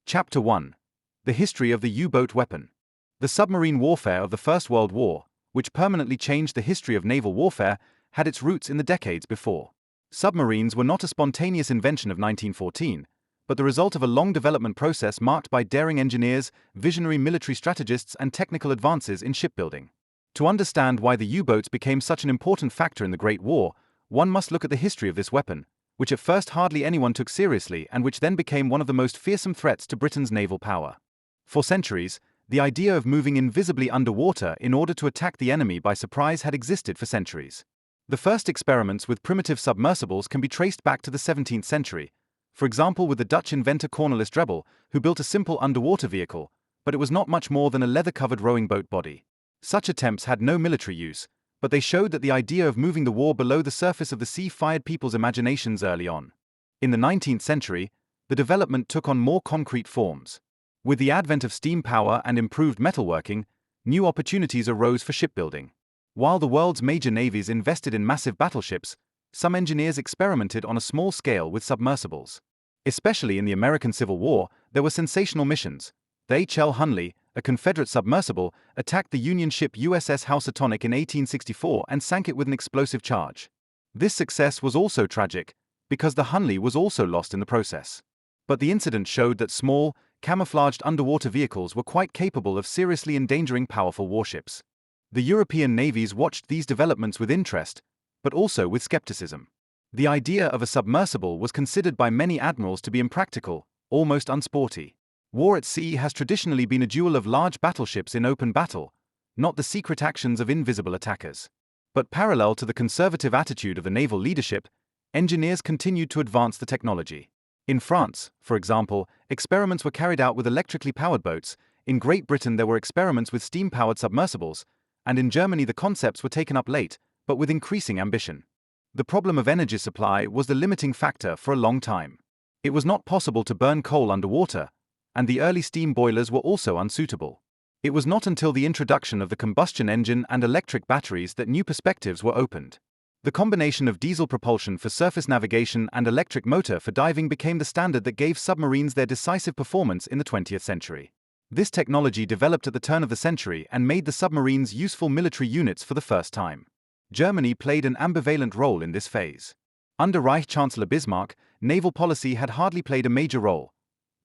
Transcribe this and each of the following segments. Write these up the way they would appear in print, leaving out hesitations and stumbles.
Chapter 1. The History of the U-Boat Weapon. The submarine warfare of the First World War, which permanently changed the history of naval warfare, had its roots in the decades before. Submarines were not a spontaneous invention of 1914, but the result of a long development process marked by daring engineers, visionary military strategists, and technical advances in shipbuilding. To understand why the U-boats became such an important factor in the Great War, one must look at the history of this weapon, which at first hardly anyone took seriously and which then became one of the most fearsome threats to Britain's naval power. For centuries, the idea of moving invisibly underwater in order to attack the enemy by surprise had existed for centuries. The first experiments with primitive submersibles can be traced back to the 17th century, for example with the Dutch inventor Cornelis Drebbel, who built a simple underwater vehicle, but it was not much more than a leather-covered rowing boat body. Such attempts had no military use, but they showed that the idea of moving the war below the surface of the sea fired people's imaginations early on. In the 19th century, the development took on more concrete forms. With the advent of steam power and improved metalworking, new opportunities arose for shipbuilding. While the world's major navies invested in massive battleships, some engineers experimented on a small scale with submersibles. Especially in the American Civil War, there were sensational missions. The H.L. Hunley, a Confederate submersible, attacked the Union ship USS Housatonic in 1864 and sank it with an explosive charge. This success was also tragic, because the Hunley was also lost in the process. But the incident showed that small, camouflaged underwater vehicles were quite capable of seriously endangering powerful warships. The European navies watched these developments with interest, but also with skepticism. The idea of a submersible was considered by many admirals to be impractical, almost unsporty. War at sea has traditionally been a duel of large battleships in open battle, not the secret actions of invisible attackers. But parallel to the conservative attitude of the naval leadership, engineers continued to advance the technology. In France, for example, experiments were carried out with electrically powered boats. In Great Britain there were experiments with steam-powered submersibles, and in Germany the concepts were taken up late, but with increasing ambition. The problem of energy supply was the limiting factor for a long time. It was not possible to burn coal underwater, and the early steam boilers were also unsuitable. It was not until the introduction of the combustion engine and electric batteries that new perspectives were opened. The combination of diesel propulsion for surface navigation and electric motor for diving became the standard that gave submarines their decisive performance in the 20th century. This technology developed at the turn of the century and made the submarines useful military units for the first time. Germany played an ambivalent role in this phase. Under Reich Chancellor Bismarck, naval policy had hardly played a major role.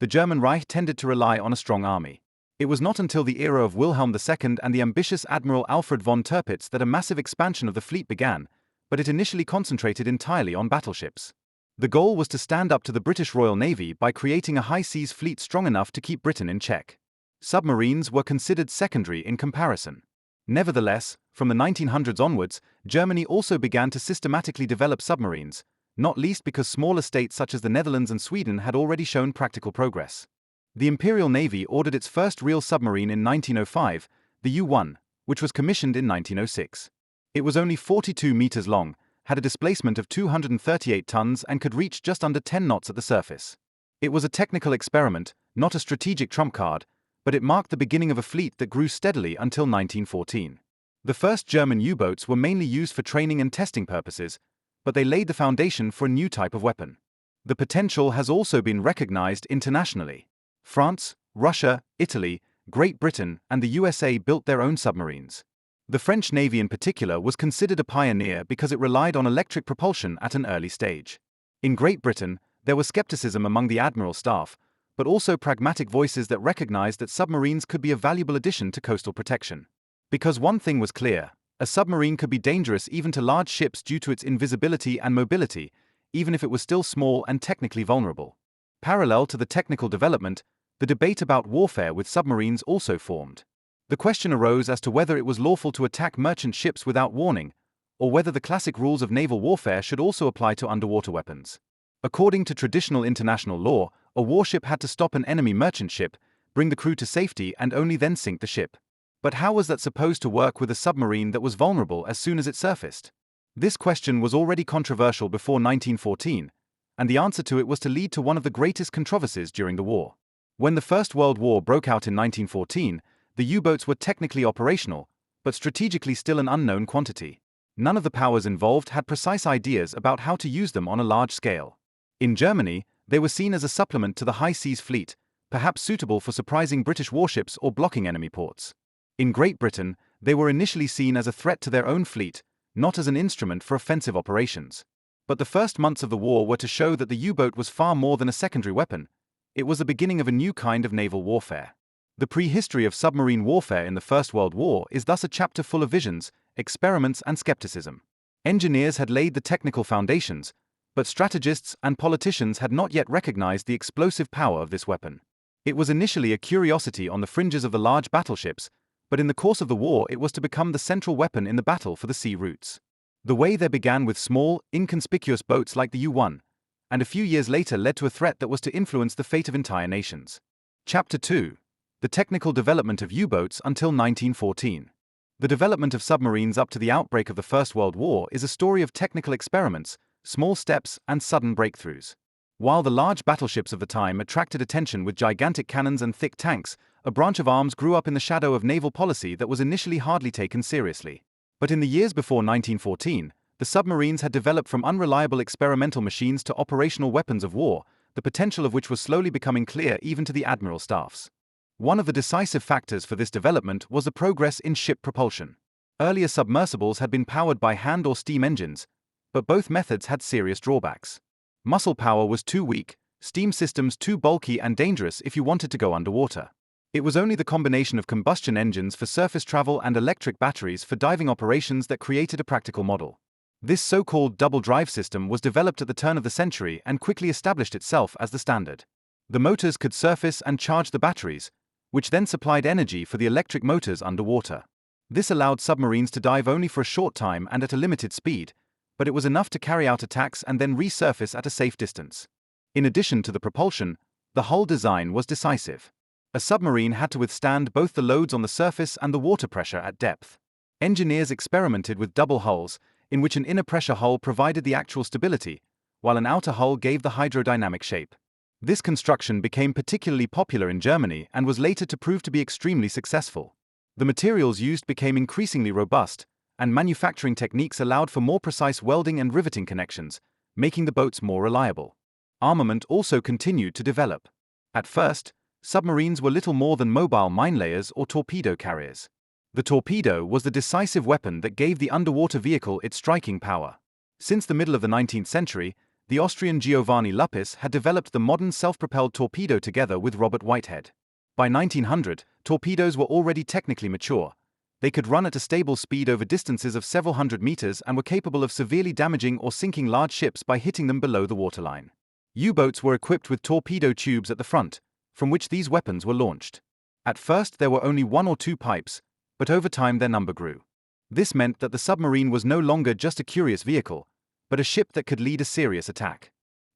The German Reich tended to rely on a strong army. It was not until the era of Wilhelm II and the ambitious Admiral Alfred von Tirpitz that a massive expansion of the fleet began, but it initially concentrated entirely on battleships. The goal was to stand up to the British Royal Navy by creating a high-seas fleet strong enough to keep Britain in check. Submarines were considered secondary in comparison. Nevertheless, from the 1900s onwards, Germany also began to systematically develop submarines, not least because smaller states such as the Netherlands and Sweden had already shown practical progress. The Imperial Navy ordered its first real submarine in 1905, the U-1, which was commissioned in 1906. It was only 42 meters long, had a displacement of 238 tons and could reach just under 10 knots at the surface. It was a technical experiment, not a strategic trump card, but it marked the beginning of a fleet that grew steadily until 1914. The first German U-boats were mainly used for training and testing purposes, but they laid the foundation for a new type of weapon. The potential has also been recognized internationally. France, Russia, Italy, Great Britain, and the USA built their own submarines. The French Navy in particular was considered a pioneer because it relied on electric propulsion at an early stage. In Great Britain, there was skepticism among the admiral staff, but also pragmatic voices that recognized that submarines could be a valuable addition to coastal protection. Because one thing was clear, a submarine could be dangerous even to large ships due to its invisibility and mobility, even if it was still small and technically vulnerable. Parallel to the technical development, the debate about warfare with submarines also formed. The question arose as to whether it was lawful to attack merchant ships without warning, or whether the classic rules of naval warfare should also apply to underwater weapons. According to traditional international law, a warship had to stop an enemy merchant ship, bring the crew to safety, and only then sink the ship. But how was that supposed to work with a submarine that was vulnerable as soon as it surfaced? This question was already controversial before 1914, and the answer to it was to lead to one of the greatest controversies during the war. When the First World War broke out in 1914, the U-boats were technically operational, but strategically still an unknown quantity. None of the powers involved had precise ideas about how to use them on a large scale. In Germany, they were seen as a supplement to the high seas fleet, perhaps suitable for surprising British warships or blocking enemy ports. In Great Britain, they were initially seen as a threat to their own fleet, not as an instrument for offensive operations. But the first months of the war were to show that the U-boat was far more than a secondary weapon. It was the beginning of a new kind of naval warfare. The prehistory of submarine warfare in the First World War is thus a chapter full of visions, experiments, and skepticism. Engineers had laid the technical foundations, but strategists and politicians had not yet recognized the explosive power of this weapon. It was initially a curiosity on the fringes of the large battleships, but in the course of the war it was to become the central weapon in the battle for the sea routes. The way there began with small, inconspicuous boats like the U-1, and a few years later led to a threat that was to influence the fate of entire nations. Chapter 2. The technical development of U-boats until 1914. The development of submarines up to the outbreak of the First World War is a story of technical experiments, small steps, and sudden breakthroughs. While the large battleships of the time attracted attention with gigantic cannons and thick tanks, a branch of arms grew up in the shadow of naval policy that was initially hardly taken seriously. But in the years before 1914, the submarines had developed from unreliable experimental machines to operational weapons of war, the potential of which was slowly becoming clear even to the admiral staffs. One of the decisive factors for this development was the progress in ship propulsion. Earlier submersibles had been powered by hand or steam engines, but both methods had serious drawbacks. Muscle power was too weak, steam systems too bulky and dangerous if you wanted to go underwater. It was only the combination of combustion engines for surface travel and electric batteries for diving operations that created a practical model. This so-called double drive system was developed at the turn of the century and quickly established itself as the standard. The motors could surface and charge the batteries, which then supplied energy for the electric motors underwater. This allowed submarines to dive only for a short time and at a limited speed, but it was enough to carry out attacks and then resurface at a safe distance. In addition to the propulsion, the hull design was decisive. A submarine had to withstand both the loads on the surface and the water pressure at depth. Engineers experimented with double hulls, in which an inner pressure hull provided the actual stability, while an outer hull gave the hydrodynamic shape. This construction became particularly popular in Germany and was later to prove to be extremely successful. The materials used became increasingly robust, and manufacturing techniques allowed for more precise welding and riveting connections, making the boats more reliable. Armament also continued to develop. At first, submarines were little more than mobile mine layers or torpedo carriers. The torpedo was the decisive weapon that gave the underwater vehicle its striking power. Since the middle of the 19th century, the Austrian Giovanni Luppis had developed the modern self-propelled torpedo together with Robert Whitehead. By 1900, torpedoes were already technically mature. They could run at a stable speed over distances of several hundred meters and were capable of severely damaging or sinking large ships by hitting them below the waterline. U-boats were equipped with torpedo tubes at the front, from which these weapons were launched. At first there were only one or two pipes, but over time their number grew. This meant that the submarine was no longer just a curious vehicle, but a ship that could lead a serious attack.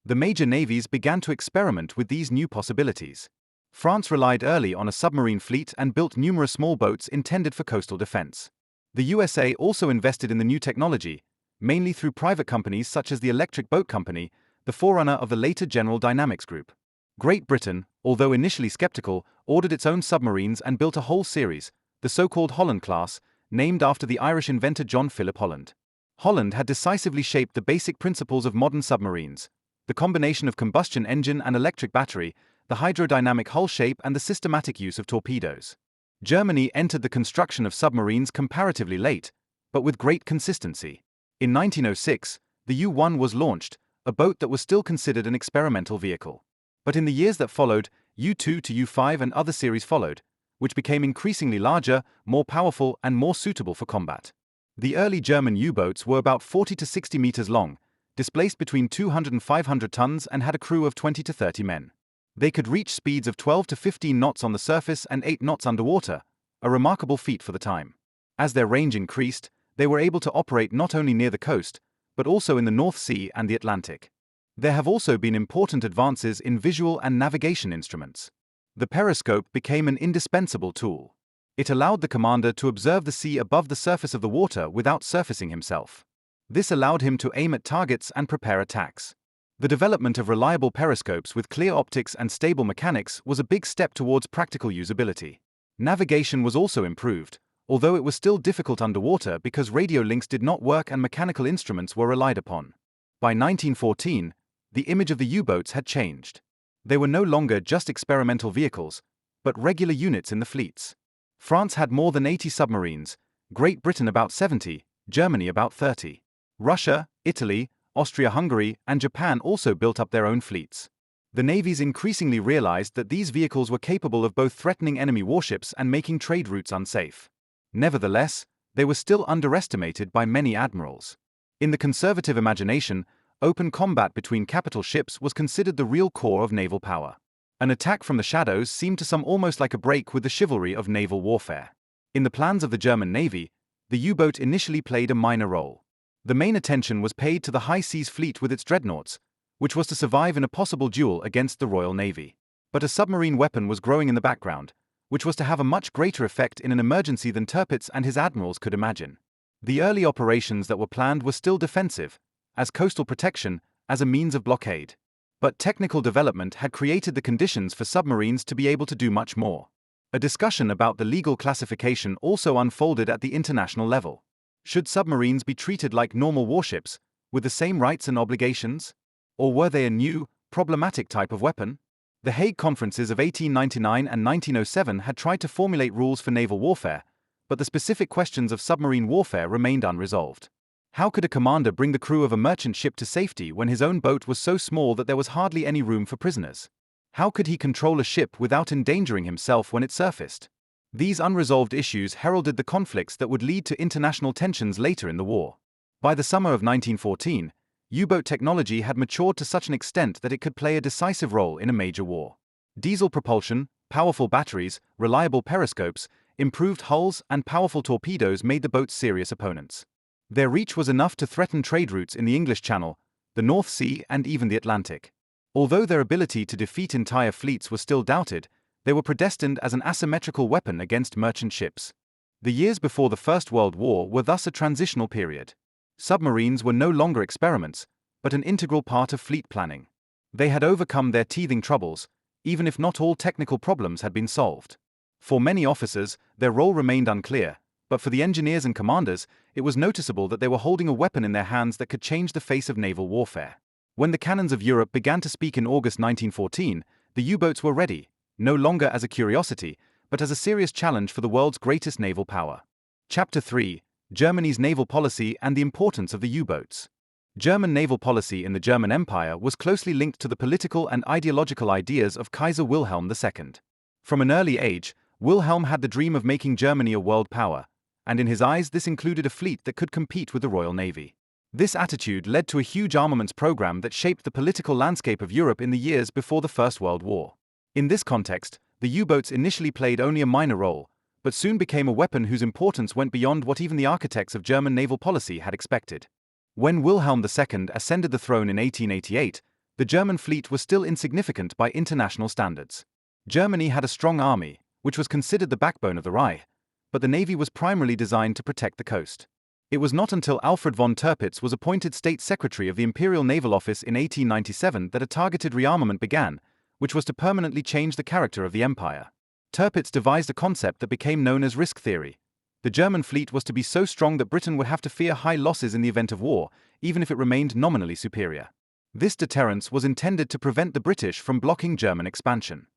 The major navies began to experiment with these new possibilities. France relied early on a submarine fleet and built numerous small boats intended for coastal defense. The USA also invested in the new technology, mainly through private companies such as the Electric Boat Company, the forerunner of the later General Dynamics Group. Great Britain, although initially skeptical, ordered its own submarines and built a whole series, the so-called Holland class, named after the Irish inventor John Philip Holland. Holland had decisively shaped the basic principles of modern submarines: the combination of combustion engine and electric battery, the hydrodynamic hull shape, and the systematic use of torpedoes. Germany entered the construction of submarines comparatively late, but with great consistency. In 1906, the U-1 was launched, a boat that was still considered an experimental vehicle. But in the years that followed, U-2 to U-5 and other series followed, which became increasingly larger, more powerful, and more suitable for combat. The early German U-boats were about 40 to 60 meters long, displaced between 200 and 500 tons, and had a crew of 20 to 30 men. They could reach speeds of 12 to 15 knots on the surface and 8 knots underwater, a remarkable feat for the time. As their range increased, they were able to operate not only near the coast, but also in the North Sea and the Atlantic. There have also been important advances in visual and navigation instruments. The periscope became an indispensable tool. It allowed the commander to observe the sea above the surface of the water without surfacing himself. This allowed him to aim at targets and prepare attacks. The development of reliable periscopes with clear optics and stable mechanics was a big step towards practical usability. Navigation was also improved, although it was still difficult underwater because radio links did not work and mechanical instruments were relied upon. By 1914, the image of the U-boats had changed. They were no longer just experimental vehicles, but regular units in the fleets. France had more than 80 submarines, Great Britain about 70, Germany about 30. Russia, Italy, Austria-Hungary, and Japan also built up their own fleets. The navies increasingly realized that these vehicles were capable of both threatening enemy warships and making trade routes unsafe. Nevertheless, they were still underestimated by many admirals. In the conservative imagination, open combat between capital ships was considered the real core of naval power. An attack from the shadows seemed to some almost like a break with the chivalry of naval warfare. In the plans of the German Navy, the U-boat initially played a minor role. The main attention was paid to the high seas fleet with its dreadnoughts, which was to survive in a possible duel against the Royal Navy. But a submarine weapon was growing in the background, which was to have a much greater effect in an emergency than Tirpitz and his admirals could imagine. The early operations that were planned were still defensive, as coastal protection, as a means of blockade. But technical development had created the conditions for submarines to be able to do much more. A discussion about the legal classification also unfolded at the international level. Should submarines be treated like normal warships, with the same rights and obligations? Or were they a new, problematic type of weapon? The Hague Conferences of 1899 and 1907 had tried to formulate rules for naval warfare, but the specific questions of submarine warfare remained unresolved. How could a commander bring the crew of a merchant ship to safety when his own boat was so small that there was hardly any room for prisoners? How could he control a ship without endangering himself when it surfaced? These unresolved issues heralded the conflicts that would lead to international tensions later in the war. By the summer of 1914, U-boat technology had matured to such an extent that it could play a decisive role in a major war. Diesel propulsion, powerful batteries, reliable periscopes, improved hulls, and powerful torpedoes made the boats serious opponents. Their reach was enough to threaten trade routes in the English Channel, the North Sea, and even the Atlantic. Although their ability to defeat entire fleets was still doubted, they were predestined as an asymmetrical weapon against merchant ships. The years before the First World War were thus a transitional period. Submarines were no longer experiments, but an integral part of fleet planning. They had overcome their teething troubles, even if not all technical problems had been solved. For many officers, their role remained unclear, but for the engineers and commanders, it was noticeable that they were holding a weapon in their hands that could change the face of naval warfare. When the cannons of Europe began to speak in August 1914, the U-boats were ready, no longer as a curiosity, but as a serious challenge for the world's greatest naval power. Chapter 3: Germany's Naval Policy and the Importance of the U-boats. German naval policy in the German Empire was closely linked to the political and ideological ideas of Kaiser Wilhelm II. From an early age, Wilhelm had the dream of making Germany a world power, and in his eyes this included a fleet that could compete with the Royal Navy. This attitude led to a huge armaments program that shaped the political landscape of Europe in the years before the First World War. In this context, the U-boats initially played only a minor role, but soon became a weapon whose importance went beyond what even the architects of German naval policy had expected. When Wilhelm II ascended the throne in 1888, the German fleet was still insignificant by international standards. Germany had a strong army, which was considered the backbone of the Reich, but the navy was primarily designed to protect the coast. It was not until Alfred von Tirpitz was appointed State Secretary of the Imperial Naval Office in 1897 that a targeted rearmament began, which was to permanently change the character of the empire. Tirpitz devised a concept that became known as risk theory. The German fleet was to be so strong that Britain would have to fear high losses in the event of war, even if it remained nominally superior. This deterrence was intended to prevent the British from blocking German expansion.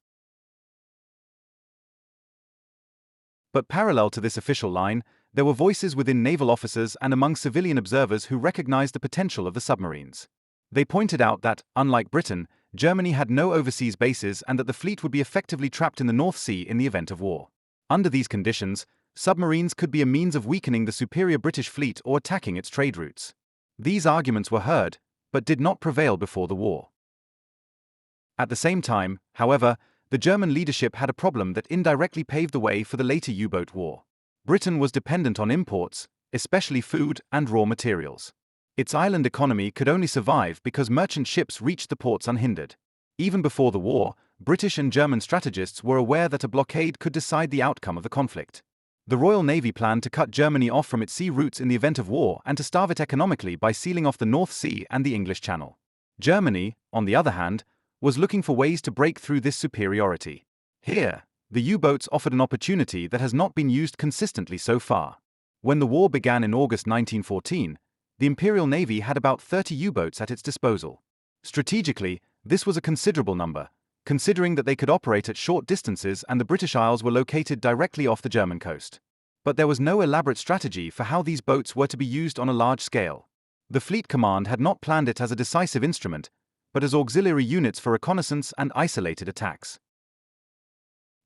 But parallel to this official line, there were voices within naval officers and among civilian observers who recognized the potential of the submarines. They pointed out that, unlike Britain, Germany had no overseas bases and that the fleet would be effectively trapped in the North Sea in the event of war. Under these conditions, submarines could be a means of weakening the superior British fleet or attacking its trade routes. These arguments were heard, but did not prevail before the war. At the same time, however, the German leadership had a problem that indirectly paved the way for the later U-boat war. Britain was dependent on imports, especially food and raw materials. Its island economy could only survive because merchant ships reached the ports unhindered. Even before the war, British and German strategists were aware that a blockade could decide the outcome of the conflict. The Royal Navy planned to cut Germany off from its sea routes in the event of war and to starve it economically by sealing off the North Sea and the English Channel. Germany, on the other hand, was looking for ways to break through this superiority. Here, the U-boats offered an opportunity that has not been used consistently so far. When the war began in August 1914, the Imperial Navy had about 30 U-boats at its disposal. Strategically, this was a considerable number, considering that they could operate at short distances and the British Isles were located directly off the German coast. But there was no elaborate strategy for how these boats were to be used on a large scale. The Fleet Command had not planned it as a decisive instrument, but as auxiliary units for reconnaissance and isolated attacks.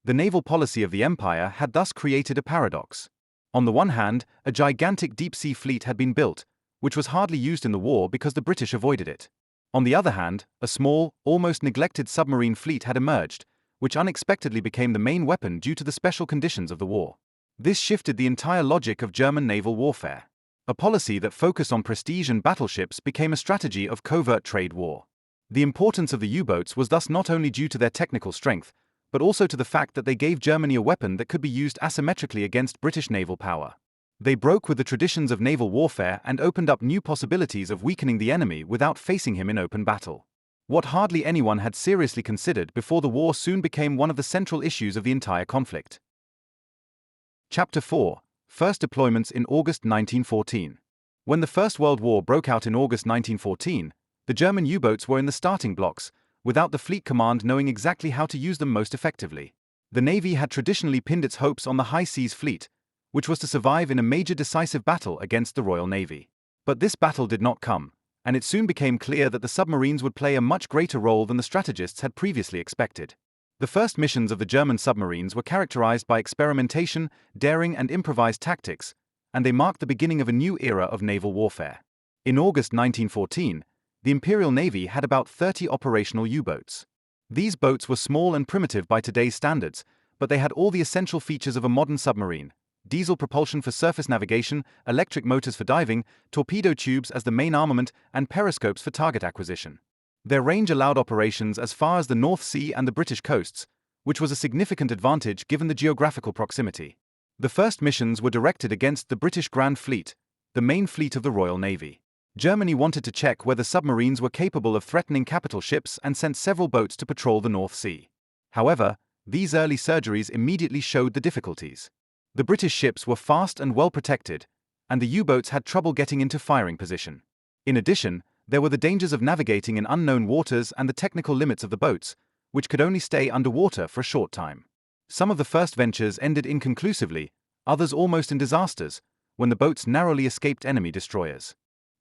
The naval policy of the Empire had thus created a paradox. On the one hand, a gigantic deep-sea fleet had been built, which was hardly used in the war because the British avoided it. On the other hand, a small, almost neglected submarine fleet had emerged, which unexpectedly became the main weapon due to the special conditions of the war. This shifted the entire logic of German naval warfare. A policy that focused on prestige and battleships became a strategy of covert trade war. The importance of the U-boats was thus not only due to their technical strength, but also to the fact that they gave Germany a weapon that could be used asymmetrically against British naval power. They broke with the traditions of naval warfare and opened up new possibilities of weakening the enemy without facing him in open battle. What hardly anyone had seriously considered before the war soon became one of the central issues of the entire conflict. Chapter 4: First deployments in August 1914. When the First World War broke out in August 1914, the German U-boats were in the starting blocks, without the Fleet Command knowing exactly how to use them most effectively. The Navy had traditionally pinned its hopes on the High Seas Fleet, which was to survive in a major decisive battle against the Royal Navy. But this battle did not come, and it soon became clear that the submarines would play a much greater role than the strategists had previously expected. The first missions of the German submarines were characterized by experimentation, daring and improvised tactics, and they marked the beginning of a new era of naval warfare. In August 1914, the Imperial Navy had about 30 operational U-boats. These boats were small and primitive by today's standards, but they had all the essential features of a modern submarine: diesel propulsion for surface navigation, electric motors for diving, torpedo tubes as the main armament, and periscopes for target acquisition. Their range allowed operations as far as the North Sea and the British coasts, which was a significant advantage given the geographical proximity. The first missions were directed against the British Grand Fleet, the main fleet of the Royal Navy. Germany wanted to check whether submarines were capable of threatening capital ships and sent several boats to patrol the North Sea. However, these early surgeries immediately showed the difficulties. The British ships were fast and well protected, and the U-boats had trouble getting into firing position. In addition, there were the dangers of navigating in unknown waters and the technical limits of the boats, which could only stay underwater for a short time. Some of the first ventures ended inconclusively, others almost in disasters, when the boats narrowly escaped enemy destroyers.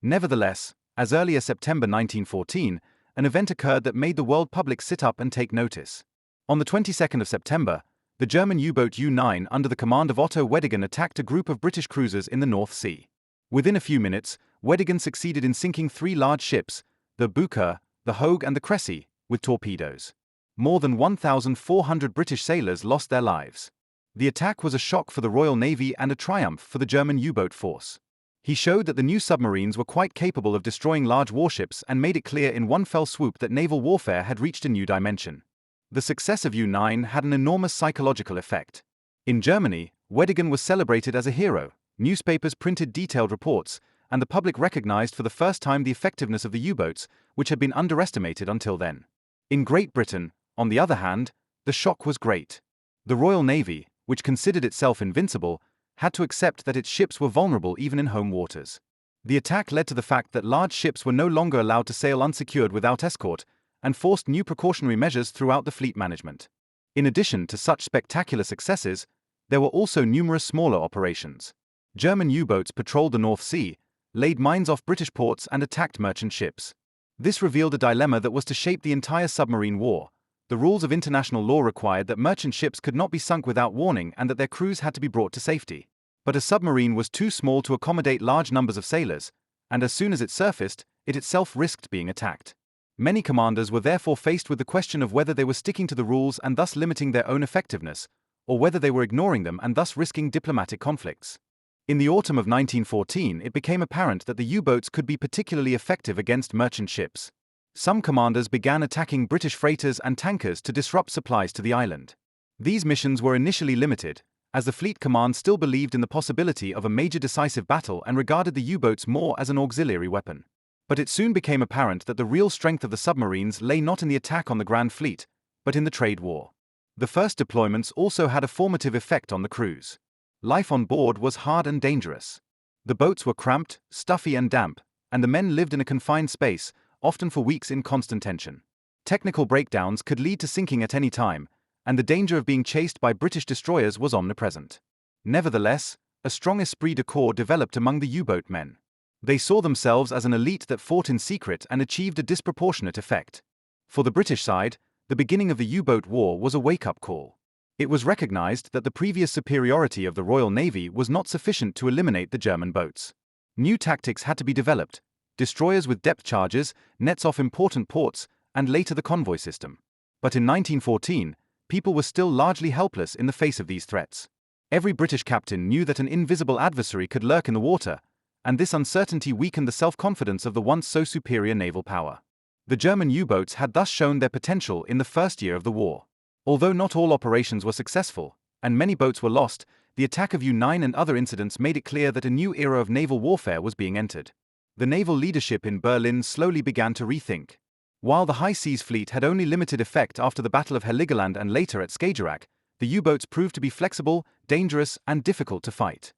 Nevertheless, as early as September 1914, an event occurred that made the world public sit up and take notice. On the 22nd of September, the German U-boat U-9 under the command of Otto Weddigen attacked a group of British cruisers in the North Sea. Within a few minutes, Weddigen succeeded in sinking 3 large ships, the Bucher, the Hogue and the Cressy, with torpedoes. More than 1,400 British sailors lost their lives. The attack was a shock for the Royal Navy and a triumph for the German U-boat force. He showed that the new submarines were quite capable of destroying large warships and made it clear in one fell swoop that naval warfare had reached a new dimension. The success of U-9 had an enormous psychological effect. In Germany, Weddigen was celebrated as a hero, newspapers printed detailed reports, and the public recognized for the first time the effectiveness of the U-boats, which had been underestimated until then. In Great Britain, on the other hand, the shock was great. The Royal Navy, which considered itself invincible, had to accept that its ships were vulnerable even in home waters. The attack led to the fact that large ships were no longer allowed to sail unsecured without escort, and forced new precautionary measures throughout the fleet management. In addition to such spectacular successes, there were also numerous smaller operations. German U-boats patrolled the North Sea, laid mines off British ports and attacked merchant ships. This revealed a dilemma that was to shape the entire submarine war. The rules of international law required that merchant ships could not be sunk without warning and that their crews had to be brought to safety. But a submarine was too small to accommodate large numbers of sailors, and as soon as it surfaced, it itself risked being attacked. Many commanders were therefore faced with the question of whether they were sticking to the rules and thus limiting their own effectiveness, or whether they were ignoring them and thus risking diplomatic conflicts. In the autumn of 1914, it became apparent that the U-boats could be particularly effective against merchant ships. Some commanders began attacking British freighters and tankers to disrupt supplies to the island. These missions were initially limited, as the Fleet Command still believed in the possibility of a major decisive battle and regarded the U-boats more as an auxiliary weapon. But it soon became apparent that the real strength of the submarines lay not in the attack on the Grand Fleet, but in the trade war. The first deployments also had a formative effect on the crews. Life on board was hard and dangerous. The boats were cramped, stuffy and damp, and the men lived in a confined space, often for weeks in constant tension. Technical breakdowns could lead to sinking at any time, and the danger of being chased by British destroyers was omnipresent. Nevertheless, a strong esprit de corps developed among the U-boat men. They saw themselves as an elite that fought in secret and achieved a disproportionate effect. For the British side, the beginning of the U-boat war was a wake-up call. It was recognized that the previous superiority of the Royal Navy was not sufficient to eliminate the German boats. New tactics had to be developed: destroyers with depth charges, nets off important ports, and later the convoy system. But in 1914, people were still largely helpless in the face of these threats. Every British captain knew that an invisible adversary could lurk in the water, and this uncertainty weakened the self-confidence of the once so superior naval power. The German U-boats had thus shown their potential in the first year of the war. Although not all operations were successful, and many boats were lost, the attack of U-9 and other incidents made it clear that a new era of naval warfare was being entered. The naval leadership in Berlin slowly began to rethink. While the High Seas Fleet had only limited effect after the Battle of Heligoland and later at Skagerrak, the U-boats proved to be flexible, dangerous, and difficult to fight.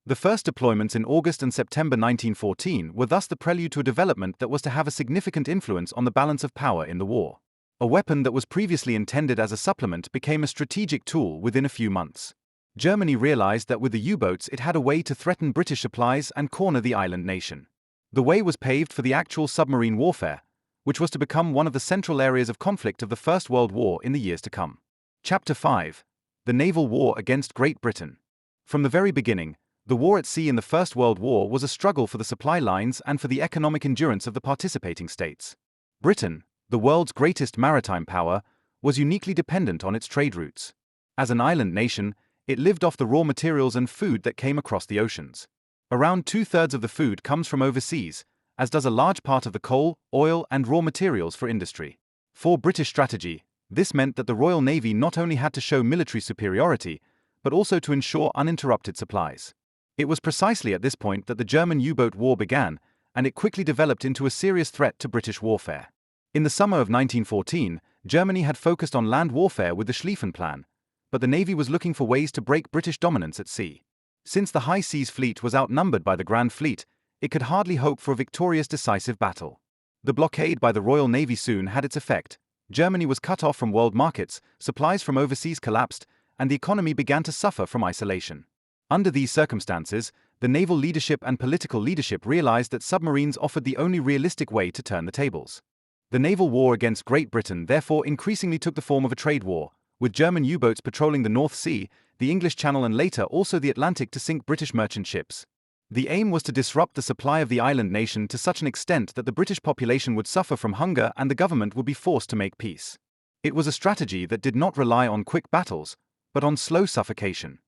The first deployments in August and September 1914 were thus the prelude to a development that was to have a significant influence on the balance of power in the war. A weapon that was previously intended as a supplement became a strategic tool within a few months. Germany realized that with the U-boats it had a way to threaten British supplies and corner the island nation. The way was paved for the actual submarine warfare, which was to become one of the central areas of conflict of the First World War in the years to come. Chapter 5. The Naval War against Great Britain. From the very beginning, the war at sea in the First World War was a struggle for the supply lines and for the economic endurance of the participating states. Britain, the world's greatest maritime power, was uniquely dependent on its trade routes. As an island nation, it lived off the raw materials and food that came across the oceans. Around 2/3 of the food comes from overseas, as does a large part of the coal, oil, and raw materials for industry. For British strategy, this meant that the Royal Navy not only had to show military superiority, but also to ensure uninterrupted supplies. It was precisely at this point that the German U-boat war began, and it quickly developed into a serious threat to British warfare. In the summer of 1914, Germany had focused on land warfare with the Schlieffen Plan, but the Navy was looking for ways to break British dominance at sea. Since the High Seas Fleet was outnumbered by the Grand Fleet, it could hardly hope for a victorious decisive battle. The blockade by the Royal Navy soon had its effect. Germany was cut off from world markets, supplies from overseas collapsed, and the economy began to suffer from isolation. Under these circumstances, the naval leadership and political leadership realized that submarines offered the only realistic way to turn the tables. The naval war against Great Britain therefore increasingly took the form of a trade war, with German U-boats patrolling the North Sea, the English Channel and later also the Atlantic to sink British merchant ships. The aim was to disrupt the supply of the island nation to such an extent that the British population would suffer from hunger and the government would be forced to make peace. It was a strategy that did not rely on quick battles, but on slow suffocation.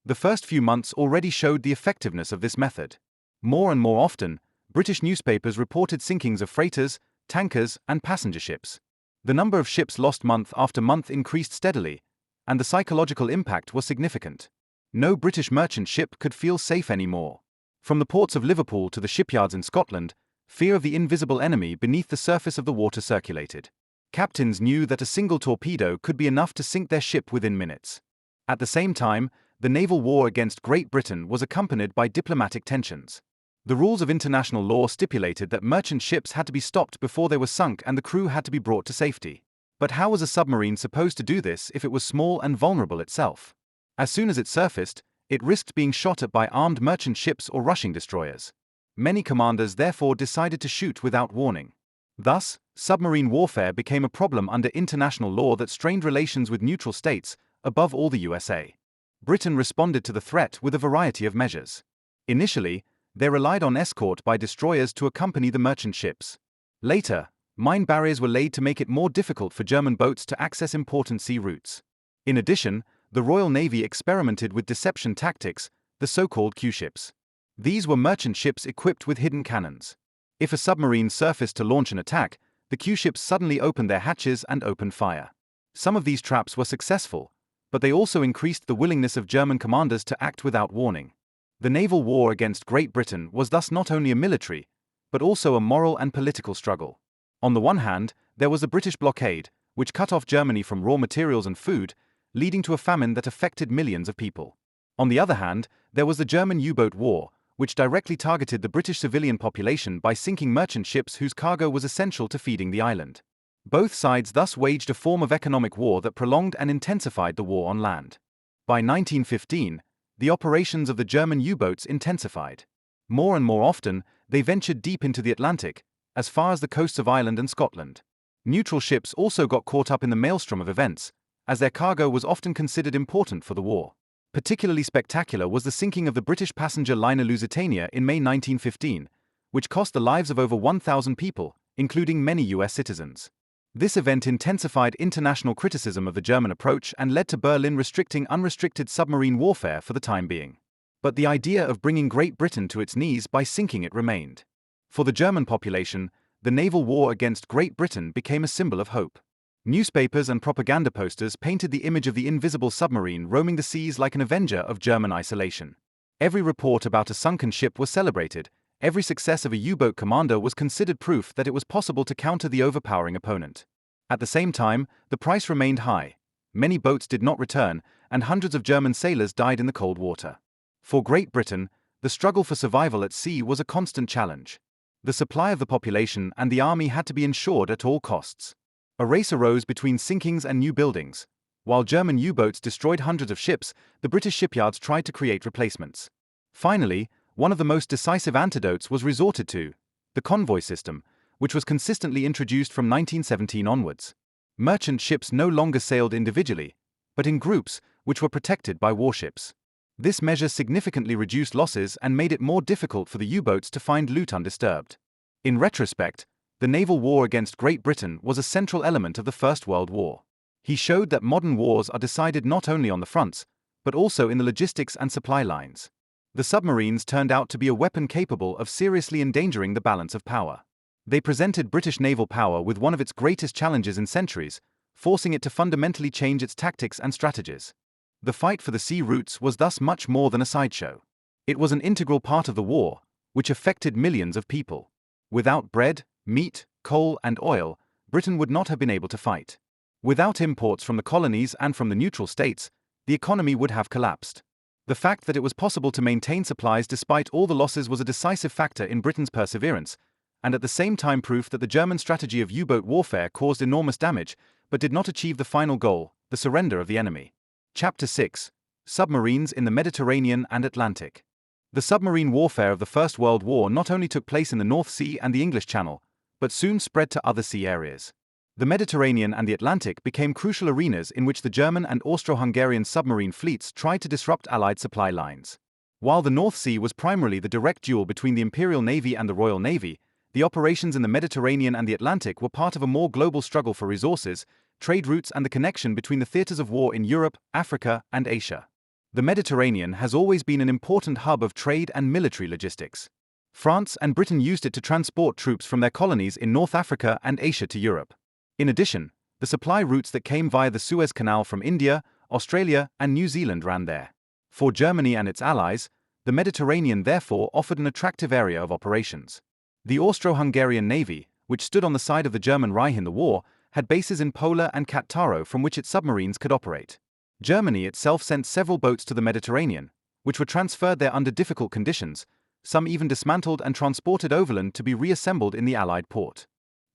The first few months already showed the effectiveness of this method. More and more often, British newspapers reported sinkings of freighters, tankers, and passenger ships. The number of ships lost month after month increased steadily, and the psychological impact was significant. No British merchant ship could feel safe anymore. From the ports of Liverpool to the shipyards in Scotland, fear of the invisible enemy beneath the surface of the water circulated. Captains knew that a single torpedo could be enough to sink their ship within minutes. At the same time, the naval war against Great Britain was accompanied by diplomatic tensions. The rules of international law stipulated that merchant ships had to be stopped before they were sunk and the crew had to be brought to safety. But how was a submarine supposed to do this if it was small and vulnerable itself? As soon as it surfaced, it risked being shot at by armed merchant ships or rushing destroyers. Many commanders therefore decided to shoot without warning. Thus, submarine warfare became a problem under international law that strained relations with neutral states, above all the USA. Britain responded to the threat with a variety of measures. Initially, they relied on escort by destroyers to accompany the merchant ships. Later, mine barriers were laid to make it more difficult for German boats to access important sea routes. In addition, the Royal Navy experimented with deception tactics, the so-called Q-ships. These were merchant ships equipped with hidden cannons. If a submarine surfaced to launch an attack, the Q-ships suddenly opened their hatches and opened fire. Some of these traps were successful, but they also increased the willingness of German commanders to act without warning. The naval war against Great Britain was thus not only a military, but also a moral and political struggle. On the one hand, there was the British blockade, which cut off Germany from raw materials and food, leading to a famine that affected millions of people. On the other hand, there was the German U-boat war, which directly targeted the British civilian population by sinking merchant ships whose cargo was essential to feeding the island. Both sides thus waged a form of economic war that prolonged and intensified the war on land. By 1915, the operations of the German U-boats intensified. More and more often, they ventured deep into the Atlantic, as far as the coasts of Ireland and Scotland. Neutral ships also got caught up in the maelstrom of events, as their cargo was often considered important for the war. Particularly spectacular was the sinking of the British passenger liner Lusitania in May 1915, which cost the lives of over 1,000 people, including many US citizens. This event intensified international criticism of the German approach and led to Berlin restricting unrestricted submarine warfare for the time being. But the idea of bringing Great Britain to its knees by sinking it remained. For the German population, the naval war against Great Britain became a symbol of hope. Newspapers and propaganda posters painted the image of the invisible submarine roaming the seas like an avenger of German isolation. Every report about a sunken ship was celebrated. Every success of a U-boat commander was considered proof that it was possible to counter the overpowering opponent. At the same time, the price remained high. Many boats did not return, and hundreds of German sailors died in the cold water. For Great Britain, the struggle for survival at sea was a constant challenge. The supply of the population and the army had to be ensured at all costs. A race arose between sinkings and new buildings. While German U-boats destroyed hundreds of ships, the British shipyards tried to create replacements. Finally, one of the most decisive antidotes was resorted to: the convoy system, which was consistently introduced from 1917 onwards. Merchant ships no longer sailed individually, but in groups, which were protected by warships. This measure significantly reduced losses and made it more difficult for the U-boats to find loot undisturbed. In retrospect, the naval war against Great Britain was a central element of the First World War. He showed that modern wars are decided not only on the fronts, but also in the logistics and supply lines. The submarines turned out to be a weapon capable of seriously endangering the balance of power. They presented British naval power with one of its greatest challenges in centuries, forcing it to fundamentally change its tactics and strategies. The fight for the sea routes was thus much more than a sideshow. It was an integral part of the war, which affected millions of people. Without bread, meat, coal, and oil, Britain would not have been able to fight. Without imports from the colonies and from the neutral states, the economy would have collapsed. The fact that it was possible to maintain supplies despite all the losses was a decisive factor in Britain's perseverance, and at the same time proof that the German strategy of U-boat warfare caused enormous damage, but did not achieve the final goal, the surrender of the enemy. Chapter 6: Submarines in the Mediterranean and Atlantic. The submarine warfare of the First World War not only took place in the North Sea and the English Channel, but soon spread to other sea areas. The Mediterranean and the Atlantic became crucial arenas in which the German and Austro-Hungarian submarine fleets tried to disrupt Allied supply lines. While the North Sea was primarily the direct duel between the Imperial Navy and the Royal Navy, the operations in the Mediterranean and the Atlantic were part of a more global struggle for resources, trade routes, and the connection between the theaters of war in Europe, Africa, and Asia. The Mediterranean has always been an important hub of trade and military logistics. France and Britain used it to transport troops from their colonies in North Africa and Asia to Europe. In addition, the supply routes that came via the Suez Canal from India, Australia, and New Zealand ran there. For Germany and its allies, the Mediterranean therefore offered an attractive area of operations. The Austro-Hungarian Navy, which stood on the side of the German Reich in the war, had bases in Pola and Cattaro from which its submarines could operate. Germany itself sent several boats to the Mediterranean, which were transferred there under difficult conditions, some even dismantled and transported overland to be reassembled in the Allied port.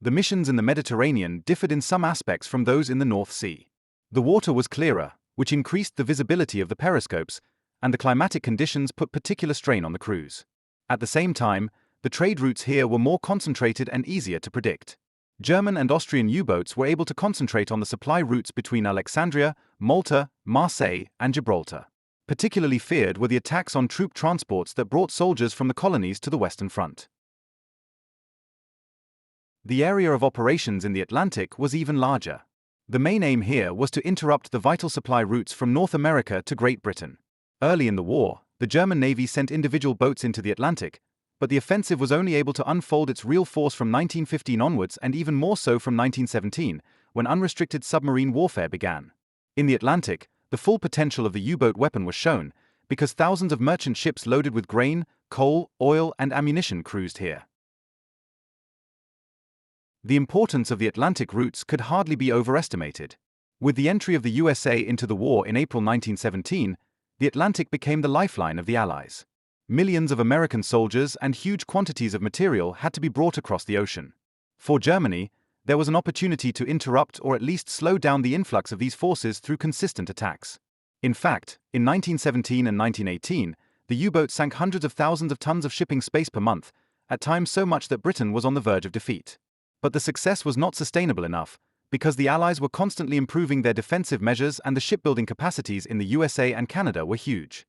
The missions in the Mediterranean differed in some aspects from those in the North Sea. The water was clearer, which increased the visibility of the periscopes, and the climatic conditions put particular strain on the crews. At the same time, the trade routes here were more concentrated and easier to predict. German and Austrian U-boats were able to concentrate on the supply routes between Alexandria, Malta, Marseille, and Gibraltar. Particularly feared were the attacks on troop transports that brought soldiers from the colonies to the Western Front. The area of operations in the Atlantic was even larger. The main aim here was to interrupt the vital supply routes from North America to Great Britain. Early in the war, the German Navy sent individual boats into the Atlantic, but the offensive was only able to unfold its real force from 1915 onwards, and even more so from 1917, when unrestricted submarine warfare began. In the Atlantic, the full potential of the U-boat weapon was shown, because thousands of merchant ships loaded with grain, coal, oil, and ammunition cruised here. The importance of the Atlantic routes could hardly be overestimated. With the entry of the USA into the war in April 1917, the Atlantic became the lifeline of the Allies. Millions of American soldiers and huge quantities of material had to be brought across the ocean. For Germany, there was an opportunity to interrupt or at least slow down the influx of these forces through consistent attacks. In fact, in 1917 and 1918, the U-boat sank hundreds of thousands of tons of shipping space per month, at times so much that Britain was on the verge of defeat. But the success was not sustainable enough, because the Allies were constantly improving their defensive measures and the shipbuilding capacities in the USA and Canada were huge.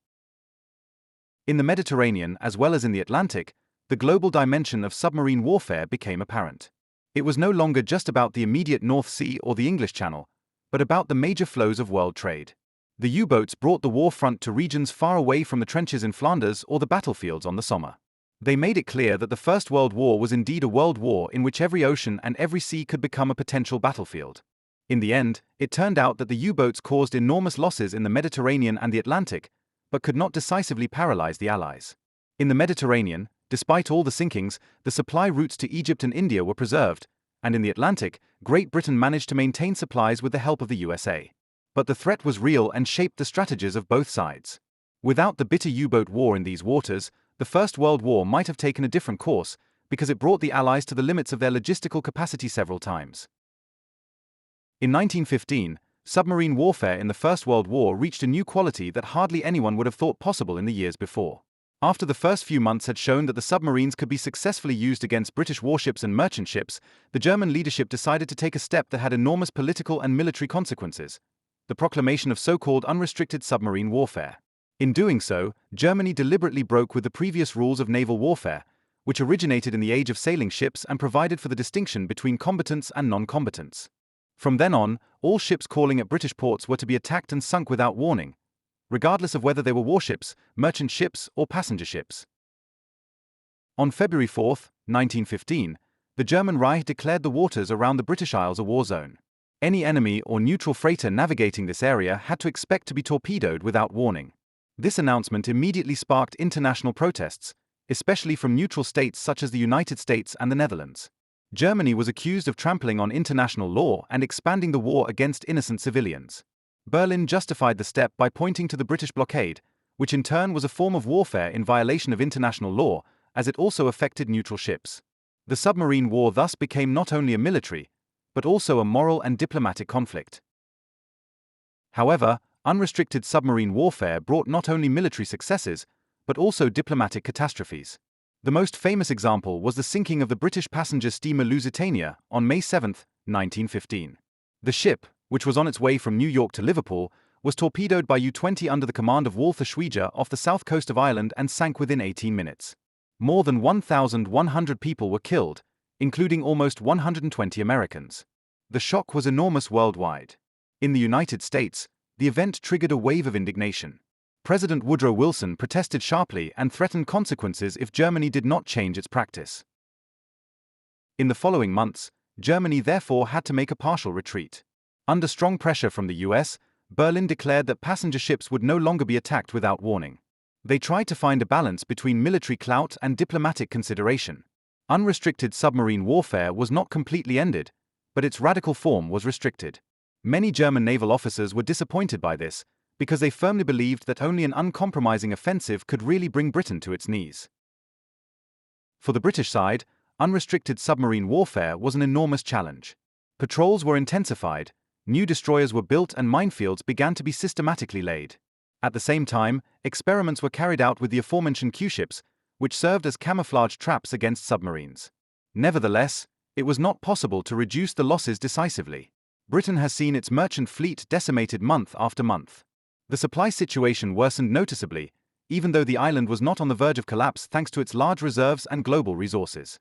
In the Mediterranean as well as in the Atlantic, the global dimension of submarine warfare became apparent. It was no longer just about the immediate North Sea or the English Channel, but about the major flows of world trade. The U-boats brought the war front to regions far away from the trenches in Flanders or the battlefields on the Somme. They made it clear that the First World War was indeed a world war in which every ocean and every sea could become a potential battlefield. In the end, it turned out that the U-boats caused enormous losses in the Mediterranean and the Atlantic, but could not decisively paralyze the Allies. In the Mediterranean, despite all the sinkings, the supply routes to Egypt and India were preserved, and in the Atlantic, Great Britain managed to maintain supplies with the help of the USA. But the threat was real and shaped the strategies of both sides. Without the bitter U-boat war in these waters, the First World War might have taken a different course, because it brought the Allies to the limits of their logistical capacity several times. In 1915, submarine warfare in the First World War reached a new quality that hardly anyone would have thought possible in the years before. After the first few months had shown that the submarines could be successfully used against British warships and merchant ships, the German leadership decided to take a step that had enormous political and military consequences: the proclamation of so-called unrestricted submarine warfare. In doing so, Germany deliberately broke with the previous rules of naval warfare, which originated in the age of sailing ships and provided for the distinction between combatants and non-combatants. From then on, all ships calling at British ports were to be attacked and sunk without warning, regardless of whether they were warships, merchant ships, or passenger ships. On February 4, 1915, the German Reich declared the waters around the British Isles a war zone. Any enemy or neutral freighter navigating this area had to expect to be torpedoed without warning. This announcement immediately sparked international protests, especially from neutral states such as the United States and the Netherlands. Germany was accused of trampling on international law and expanding the war against innocent civilians. Berlin justified the step by pointing to the British blockade, which in turn was a form of warfare in violation of international law, as it also affected neutral ships. The submarine war thus became not only a military, but also a moral and diplomatic conflict. However, unrestricted submarine warfare brought not only military successes, but also diplomatic catastrophes. The most famous example was the sinking of the British passenger steamer Lusitania on May 7, 1915. The ship, which was on its way from New York to Liverpool, was torpedoed by U-20 under the command of Walter Schweiger off the south coast of Ireland and sank within 18 minutes. More than 1,100 people were killed, including almost 120 Americans. The shock was enormous worldwide. In the United States, the event triggered a wave of indignation. President Woodrow Wilson protested sharply and threatened consequences if Germany did not change its practice. In the following months, Germany therefore had to make a partial retreat. Under strong pressure from the US, Berlin declared that passenger ships would no longer be attacked without warning. They tried to find a balance between military clout and diplomatic consideration. Unrestricted submarine warfare was not completely ended, but its radical form was restricted. Many German naval officers were disappointed by this, because they firmly believed that only an uncompromising offensive could really bring Britain to its knees. For the British side, unrestricted submarine warfare was an enormous challenge. Patrols were intensified, new destroyers were built and minefields began to be systematically laid. At the same time, experiments were carried out with the aforementioned Q-ships, which served as camouflage traps against submarines. Nevertheless, it was not possible to reduce the losses decisively. Britain has seen its merchant fleet decimated month after month. The supply situation worsened noticeably, even though the island was not on the verge of collapse thanks to its large reserves and global resources.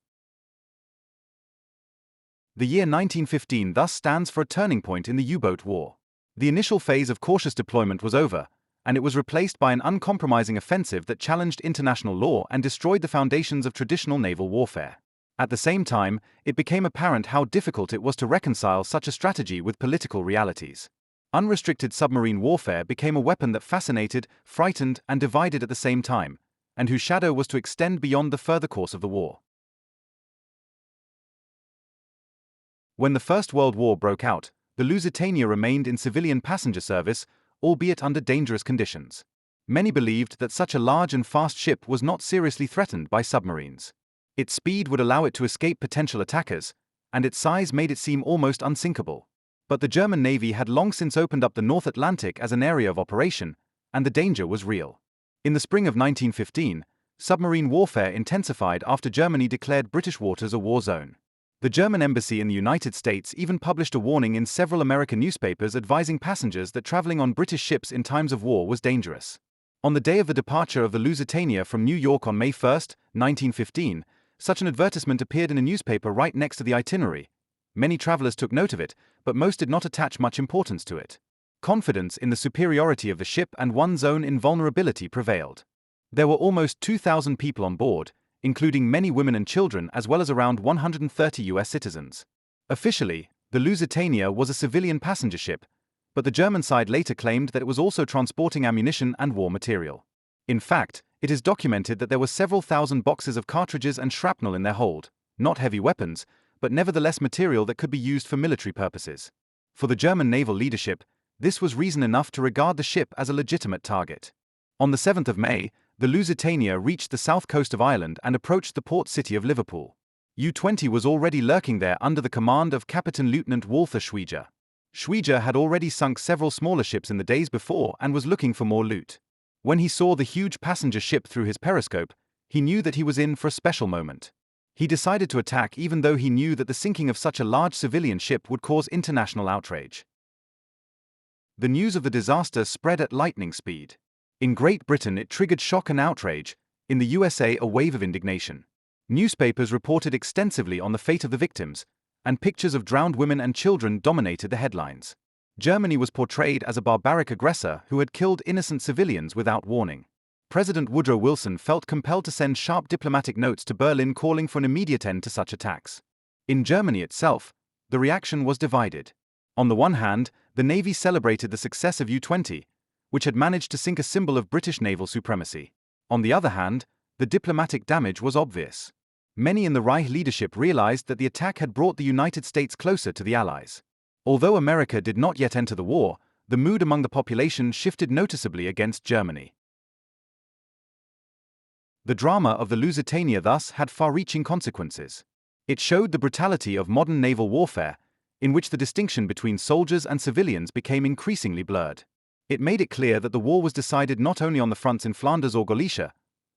The year 1915 thus stands for a turning point in the U-boat war. The initial phase of cautious deployment was over, and it was replaced by an uncompromising offensive that challenged international law and destroyed the foundations of traditional naval warfare. At the same time, it became apparent how difficult it was to reconcile such a strategy with political realities. Unrestricted submarine warfare became a weapon that fascinated, frightened, and divided at the same time, and whose shadow was to extend beyond the further course of the war. When the First World War broke out, the Lusitania remained in civilian passenger service, albeit under dangerous conditions. Many believed that such a large and fast ship was not seriously threatened by submarines. Its speed would allow it to escape potential attackers, and its size made it seem almost unsinkable. But the German Navy had long since opened up the North Atlantic as an area of operation, and the danger was real. In the spring of 1915, submarine warfare intensified after Germany declared British waters a war zone. The German embassy in the United States even published a warning in several American newspapers advising passengers that traveling on British ships in times of war was dangerous. On the day of the departure of the Lusitania from New York on May 1, 1915, such an advertisement appeared in a newspaper right next to the itinerary. Many travelers took note of it, but most did not attach much importance to it. Confidence in the superiority of the ship and one's own invulnerability prevailed. There were almost 2,000 people on board, including many women and children as well as around 130 US citizens. Officially, the Lusitania was a civilian passenger ship, but the German side later claimed that it was also transporting ammunition and war material. In fact, it is documented that there were several thousand boxes of cartridges and shrapnel in their hold, not heavy weapons, but nevertheless material that could be used for military purposes. For the German naval leadership, this was reason enough to regard the ship as a legitimate target. On the 7th of May, the Lusitania reached the south coast of Ireland and approached the port city of Liverpool. U-20 was already lurking there under the command of Captain Lieutenant Walter Schweiger. Schweiger had already sunk several smaller ships in the days before and was looking for more loot. When he saw the huge passenger ship through his periscope, he knew that he was in for a special moment. He decided to attack even though he knew that the sinking of such a large civilian ship would cause international outrage. The news of the disaster spread at lightning speed. In Great Britain it triggered shock and outrage, in the USA a wave of indignation. Newspapers reported extensively on the fate of the victims, and pictures of drowned women and children dominated the headlines. Germany was portrayed as a barbaric aggressor who had killed innocent civilians without warning. President Woodrow Wilson felt compelled to send sharp diplomatic notes to Berlin calling for an immediate end to such attacks. In Germany itself, the reaction was divided. On the one hand, the Navy celebrated the success of U-20, which had managed to sink a symbol of British naval supremacy. On the other hand, the diplomatic damage was obvious. Many in the Reich leadership realized that the attack had brought the United States closer to the Allies. Although America did not yet enter the war, the mood among the population shifted noticeably against Germany. The drama of the Lusitania thus had far-reaching consequences. It showed the brutality of modern naval warfare, in which the distinction between soldiers and civilians became increasingly blurred. It made it clear that the war was decided not only on the fronts in Flanders or Galicia,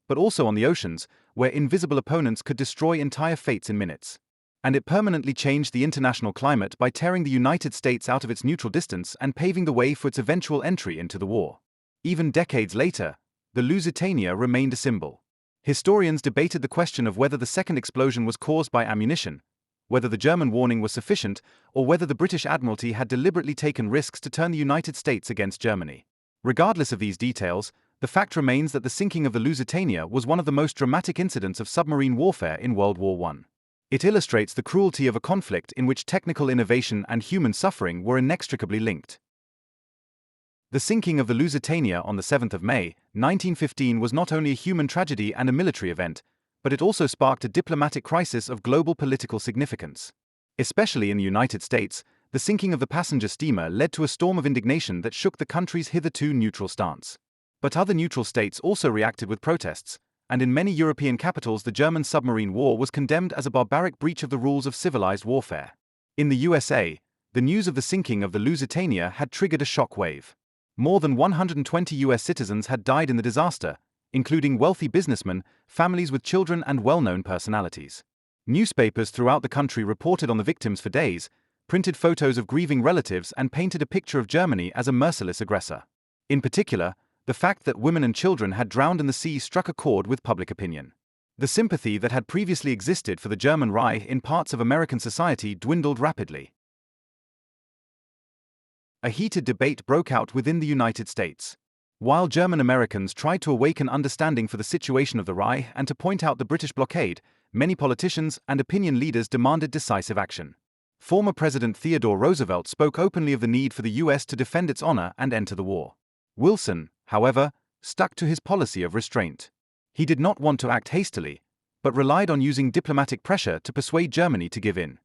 but also on the oceans, where invisible opponents could destroy entire fates in minutes. And it permanently changed the international climate by tearing the United States out of its neutral distance and paving the way for its eventual entry into the war. Even decades later, the Lusitania remained a symbol. Historians debated the question of whether the second explosion was caused by ammunition, whether the German warning was sufficient, or whether the British Admiralty had deliberately taken risks to turn the United States against Germany. Regardless of these details, the fact remains that the sinking of the Lusitania was one of the most dramatic incidents of submarine warfare in World War I. It illustrates the cruelty of a conflict in which technical innovation and human suffering were inextricably linked. The sinking of the Lusitania on the 7th of May, 1915 was not only a human tragedy and a military event, but it also sparked a diplomatic crisis of global political significance. Especially in the United States, the sinking of the passenger steamer led to a storm of indignation that shook the country's hitherto neutral stance. But other neutral states also reacted with protests, and in many European capitals the German submarine war was condemned as a barbaric breach of the rules of civilized warfare. In the USA, the news of the sinking of the Lusitania had triggered a shock wave. More than 120 US citizens had died in the disaster, including wealthy businessmen, families with children and well-known personalities. Newspapers throughout the country reported on the victims for days, printed photos of grieving relatives and painted a picture of Germany as a merciless aggressor. In particular, the fact that women and children had drowned in the sea struck a chord with public opinion. The sympathy that had previously existed for the German Reich in parts of American society dwindled rapidly. A heated debate broke out within the United States. While German Americans tried to awaken understanding for the situation of the Reich and to point out the British blockade, many politicians and opinion leaders demanded decisive action. Former President Theodore Roosevelt spoke openly of the need for the US to defend its honor and enter the war. Wilson, however, stuck to his policy of restraint. He did not want to act hastily, but relied on using diplomatic pressure to persuade Germany to give in.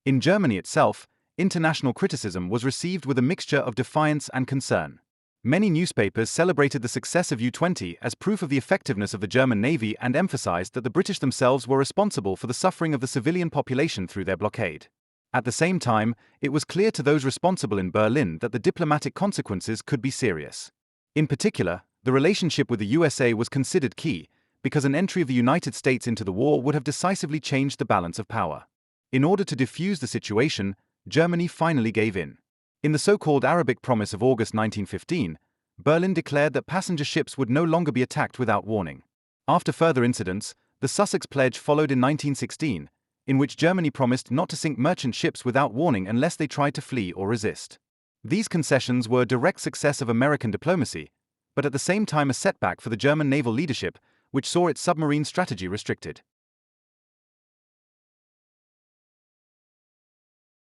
In Germany itself, international criticism was received with a mixture of defiance and concern. Many newspapers celebrated the success of U-20 as proof of the effectiveness of the German Navy and emphasized that the British themselves were responsible for the suffering of the civilian population through their blockade. At the same time, it was clear to those responsible in Berlin that the diplomatic consequences could be serious. In particular, the relationship with the USA was considered key, because an entry of the United States into the war would have decisively changed the balance of power. In order to defuse the situation, Germany finally gave in. In the so-called Arabic Promise of August 1915, Berlin declared that passenger ships would no longer be attacked without warning. After further incidents, the Sussex Pledge followed in 1916, in which Germany promised not to sink merchant ships without warning unless they tried to flee or resist. These concessions were a direct success of American diplomacy, but at the same time a setback for the German naval leadership, which saw its submarine strategy restricted.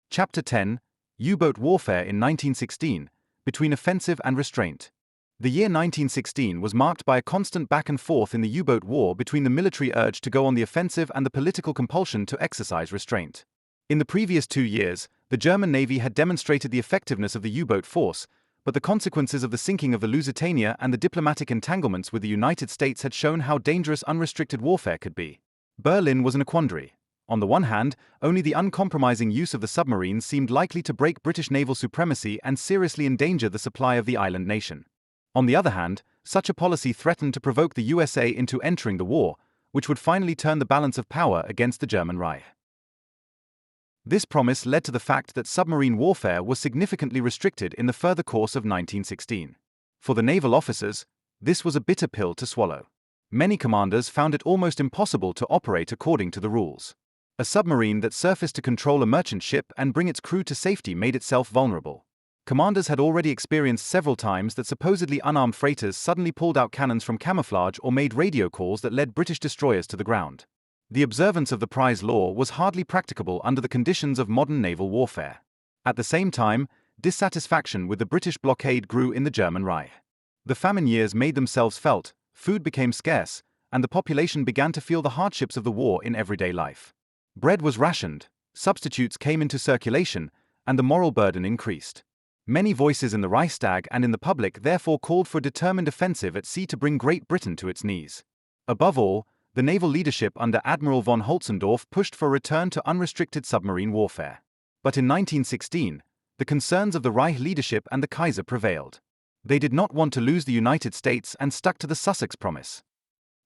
Chapter 10: U-boat warfare in 1916, between offensive and restraint. The year 1916 was marked by a constant back and forth in the U-boat war between the military urge to go on the offensive and the political compulsion to exercise restraint. In the previous 2 years, the German Navy had demonstrated the effectiveness of the U-boat force, but the consequences of the sinking of the Lusitania and the diplomatic entanglements with the United States had shown how dangerous unrestricted warfare could be. Berlin was in a quandary. On the one hand, only the uncompromising use of the submarines seemed likely to break British naval supremacy and seriously endanger the supply of the island nation. On the other hand, such a policy threatened to provoke the USA into entering the war, which would finally turn the balance of power against the German Reich. This promise led to the fact that submarine warfare was significantly restricted in the further course of 1916. For the naval officers, this was a bitter pill to swallow. Many commanders found it almost impossible to operate according to the rules. A submarine that surfaced to control a merchant ship and bring its crew to safety made itself vulnerable. Commanders had already experienced several times that supposedly unarmed freighters suddenly pulled out cannons from camouflage or made radio calls that led British destroyers to the ground. The observance of the prize law was hardly practicable under the conditions of modern naval warfare. At the same time, dissatisfaction with the British blockade grew in the German Reich. The famine years made themselves felt, food became scarce, and the population began to feel the hardships of the war in everyday life. Bread was rationed, substitutes came into circulation, and the moral burden increased. Many voices in the Reichstag and in the public therefore called for a determined offensive at sea to bring Great Britain to its knees. Above all, the naval leadership under Admiral von Holtzendorff pushed for a return to unrestricted submarine warfare. But in 1916, the concerns of the Reich leadership and the Kaiser prevailed. They did not want to lose the United States and stuck to the Sussex Promise.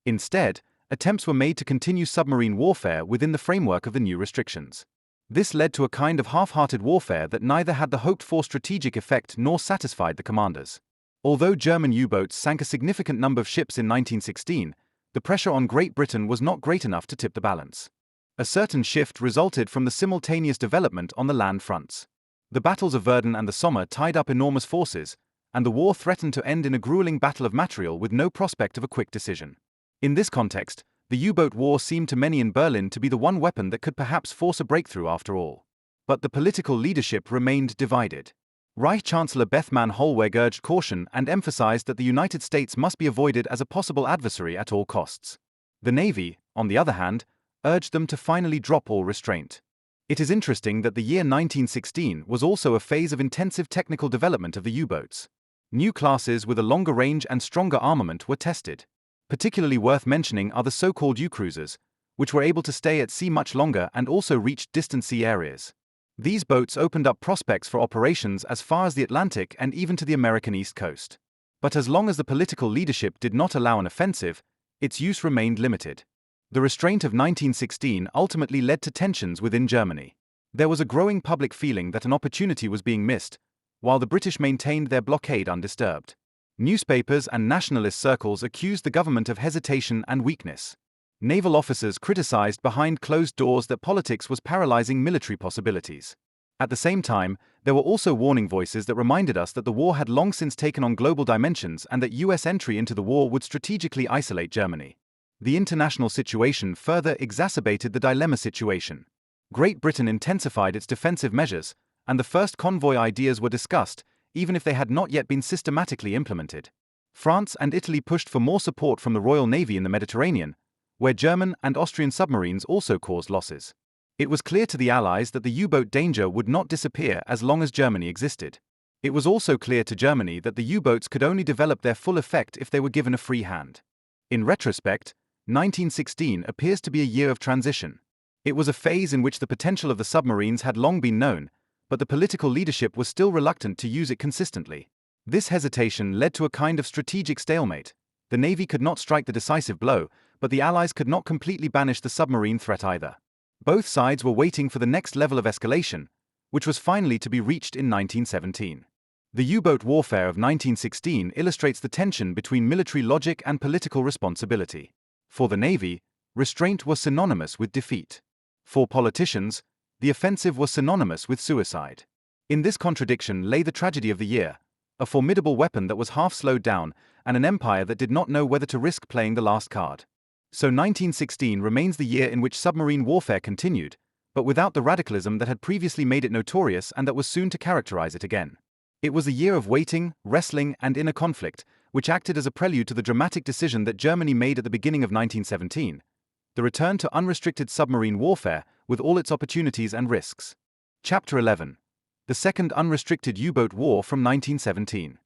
Instead, attempts were made to continue submarine warfare within the framework of the new restrictions. This led to a kind of half-hearted warfare that neither had the hoped-for strategic effect nor satisfied the commanders. Although German U-boats sank a significant number of ships in 1916, the pressure on Great Britain was not great enough to tip the balance. A certain shift resulted from the simultaneous development on the land fronts. The battles of Verdun and the Somme tied up enormous forces, and the war threatened to end in a grueling battle of material with no prospect of a quick decision. In this context, the U-boat war seemed to many in Berlin to be the one weapon that could perhaps force a breakthrough after all. But the political leadership remained divided. Reich Chancellor Bethmann Hollweg urged caution and emphasized that the United States must be avoided as a possible adversary at all costs. The Navy, on the other hand, urged them to finally drop all restraint. It is interesting that the year 1916 was also a phase of intensive technical development of the U-boats. New classes with a longer range and stronger armament were tested. Particularly worth mentioning are the so-called U-cruisers, which were able to stay at sea much longer and also reached distant sea areas. These boats opened up prospects for operations as far as the Atlantic and even to the American East Coast. But as long as the political leadership did not allow an offensive, its use remained limited. The restraint of 1916 ultimately led to tensions within Germany. There was a growing public feeling that an opportunity was being missed, while the British maintained their blockade undisturbed. Newspapers and nationalist circles accused the government of hesitation and weakness. Naval officers criticized behind closed doors that politics was paralyzing military possibilities. At the same time, there were also warning voices that reminded us that the war had long since taken on global dimensions and that US entry into the war would strategically isolate Germany. The international situation further exacerbated the dilemma situation. Great Britain intensified its defensive measures, and the first convoy ideas were discussed, even if they had not yet been systematically implemented. France and Italy pushed for more support from the Royal Navy in the Mediterranean, where German and Austrian submarines also caused losses. It was clear to the Allies that the U-boat danger would not disappear as long as Germany existed. It was also clear to Germany that the U-boats could only develop their full effect if they were given a free hand. In retrospect, 1916 appears to be a year of transition. It was a phase in which the potential of the submarines had long been known, but the political leadership was still reluctant to use it consistently. This hesitation led to a kind of strategic stalemate. The Navy could not strike the decisive blow, but the Allies could not completely banish the submarine threat either. Both sides were waiting for the next level of escalation, which was finally to be reached in 1917. The U-boat warfare of 1916 illustrates the tension between military logic and political responsibility. For the Navy, restraint was synonymous with defeat. For politicians, the offensive was synonymous with suicide. In this contradiction lay the tragedy of the year, a formidable weapon that was half slowed down, and an empire that did not know whether to risk playing the last card. So 1916 remains the year in which submarine warfare continued, but without the radicalism that had previously made it notorious and that was soon to characterize it again. It was a year of waiting, wrestling, and inner conflict, which acted as a prelude to the dramatic decision that Germany made at the beginning of 1917, the return to unrestricted submarine warfare with all its opportunities and risks. Chapter 11. The Second Unrestricted U-Boat War from 1917.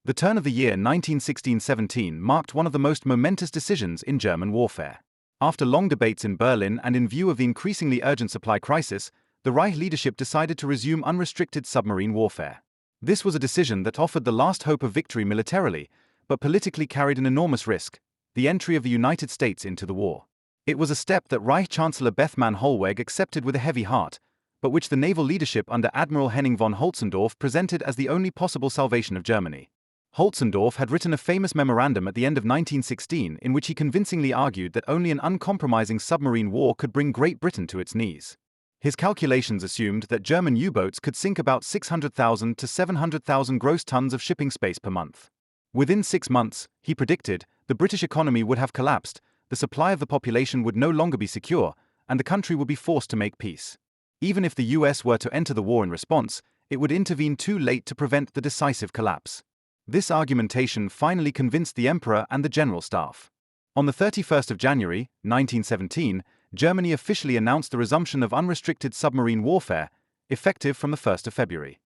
The turn of the year 1916-17 marked one of the most momentous decisions in German warfare. After long debates in Berlin and in view of the increasingly urgent supply crisis, the Reich leadership decided to resume unrestricted submarine warfare. This was a decision that offered the last hope of victory militarily, but politically carried an enormous risk: the entry of the United States into the war. It was a step that Reich Chancellor Bethmann Hollweg accepted with a heavy heart, but which the naval leadership under Admiral Henning von Holtzendorf presented as the only possible salvation of Germany. Holtzendorf had written a famous memorandum at the end of 1916 in which he convincingly argued that only an uncompromising submarine war could bring Great Britain to its knees. His calculations assumed that German U-boats could sink about 600,000 to 700,000 gross tons of shipping space per month. Within 6 months, he predicted, the British economy would have collapsed, the supply of the population would no longer be secure, and the country would be forced to make peace. Even if the US were to enter the war in response, it would intervene too late to prevent the decisive collapse. This argumentation finally convinced the Emperor and the General Staff. On the 31st of January, 1917, Germany officially announced the resumption of unrestricted submarine warfare, effective from the 1st of February.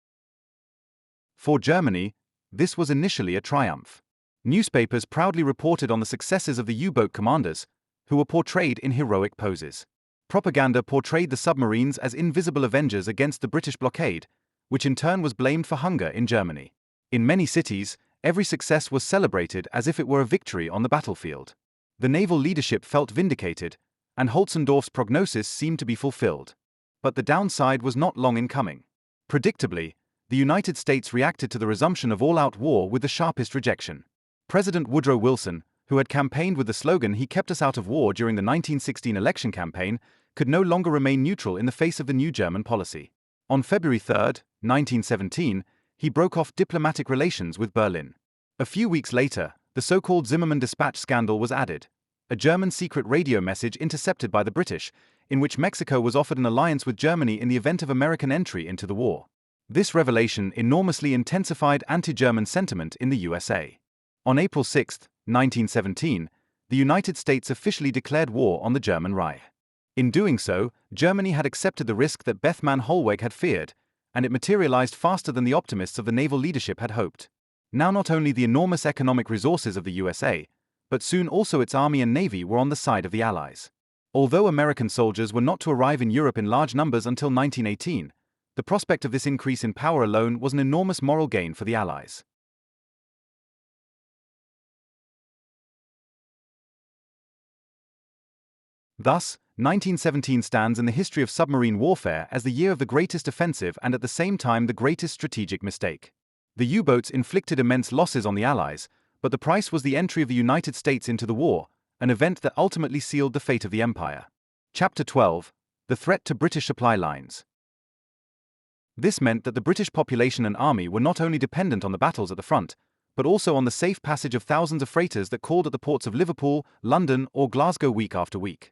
For Germany, this was initially a triumph. Newspapers proudly reported on the successes of the U-boat commanders, who were portrayed in heroic poses. Propaganda portrayed the submarines as invisible avengers against the British blockade, which in turn was blamed for hunger in Germany. In many cities, every success was celebrated as if it were a victory on the battlefield. The naval leadership felt vindicated, and Holtzendorf's prognosis seemed to be fulfilled. But the downside was not long in coming. Predictably, the United States reacted to the resumption of all-out war with the sharpest rejection. President Woodrow Wilson, who had campaigned with the slogan "He kept us out of war" during the 1916 election campaign, could no longer remain neutral in the face of the new German policy. On February 3, 1917, he broke off diplomatic relations with Berlin. A few weeks later, the so-called Zimmermann Dispatch scandal was added, a German secret radio message intercepted by the British, in which Mexico was offered an alliance with Germany in the event of American entry into the war. This revelation enormously intensified anti-German sentiment in the USA. On April 6, 1917, the United States officially declared war on the German Reich. In doing so, Germany had accepted the risk that Bethmann Hollweg had feared, and it materialized faster than the optimists of the naval leadership had hoped. Now not only the enormous economic resources of the USA, but soon also its army and navy were on the side of the Allies. Although American soldiers were not to arrive in Europe in large numbers until 1918, the prospect of this increase in power alone was an enormous moral gain for the Allies. Thus, 1917 stands in the history of submarine warfare as the year of the greatest offensive and at the same time the greatest strategic mistake. The U-boats inflicted immense losses on the Allies, but the price was the entry of the United States into the war, an event that ultimately sealed the fate of the empire. Chapter 12. The threat to British supply lines. This meant that the British population and army were not only dependent on the battles at the front, but also on the safe passage of thousands of freighters that called at the ports of Liverpool, London, or Glasgow week after week.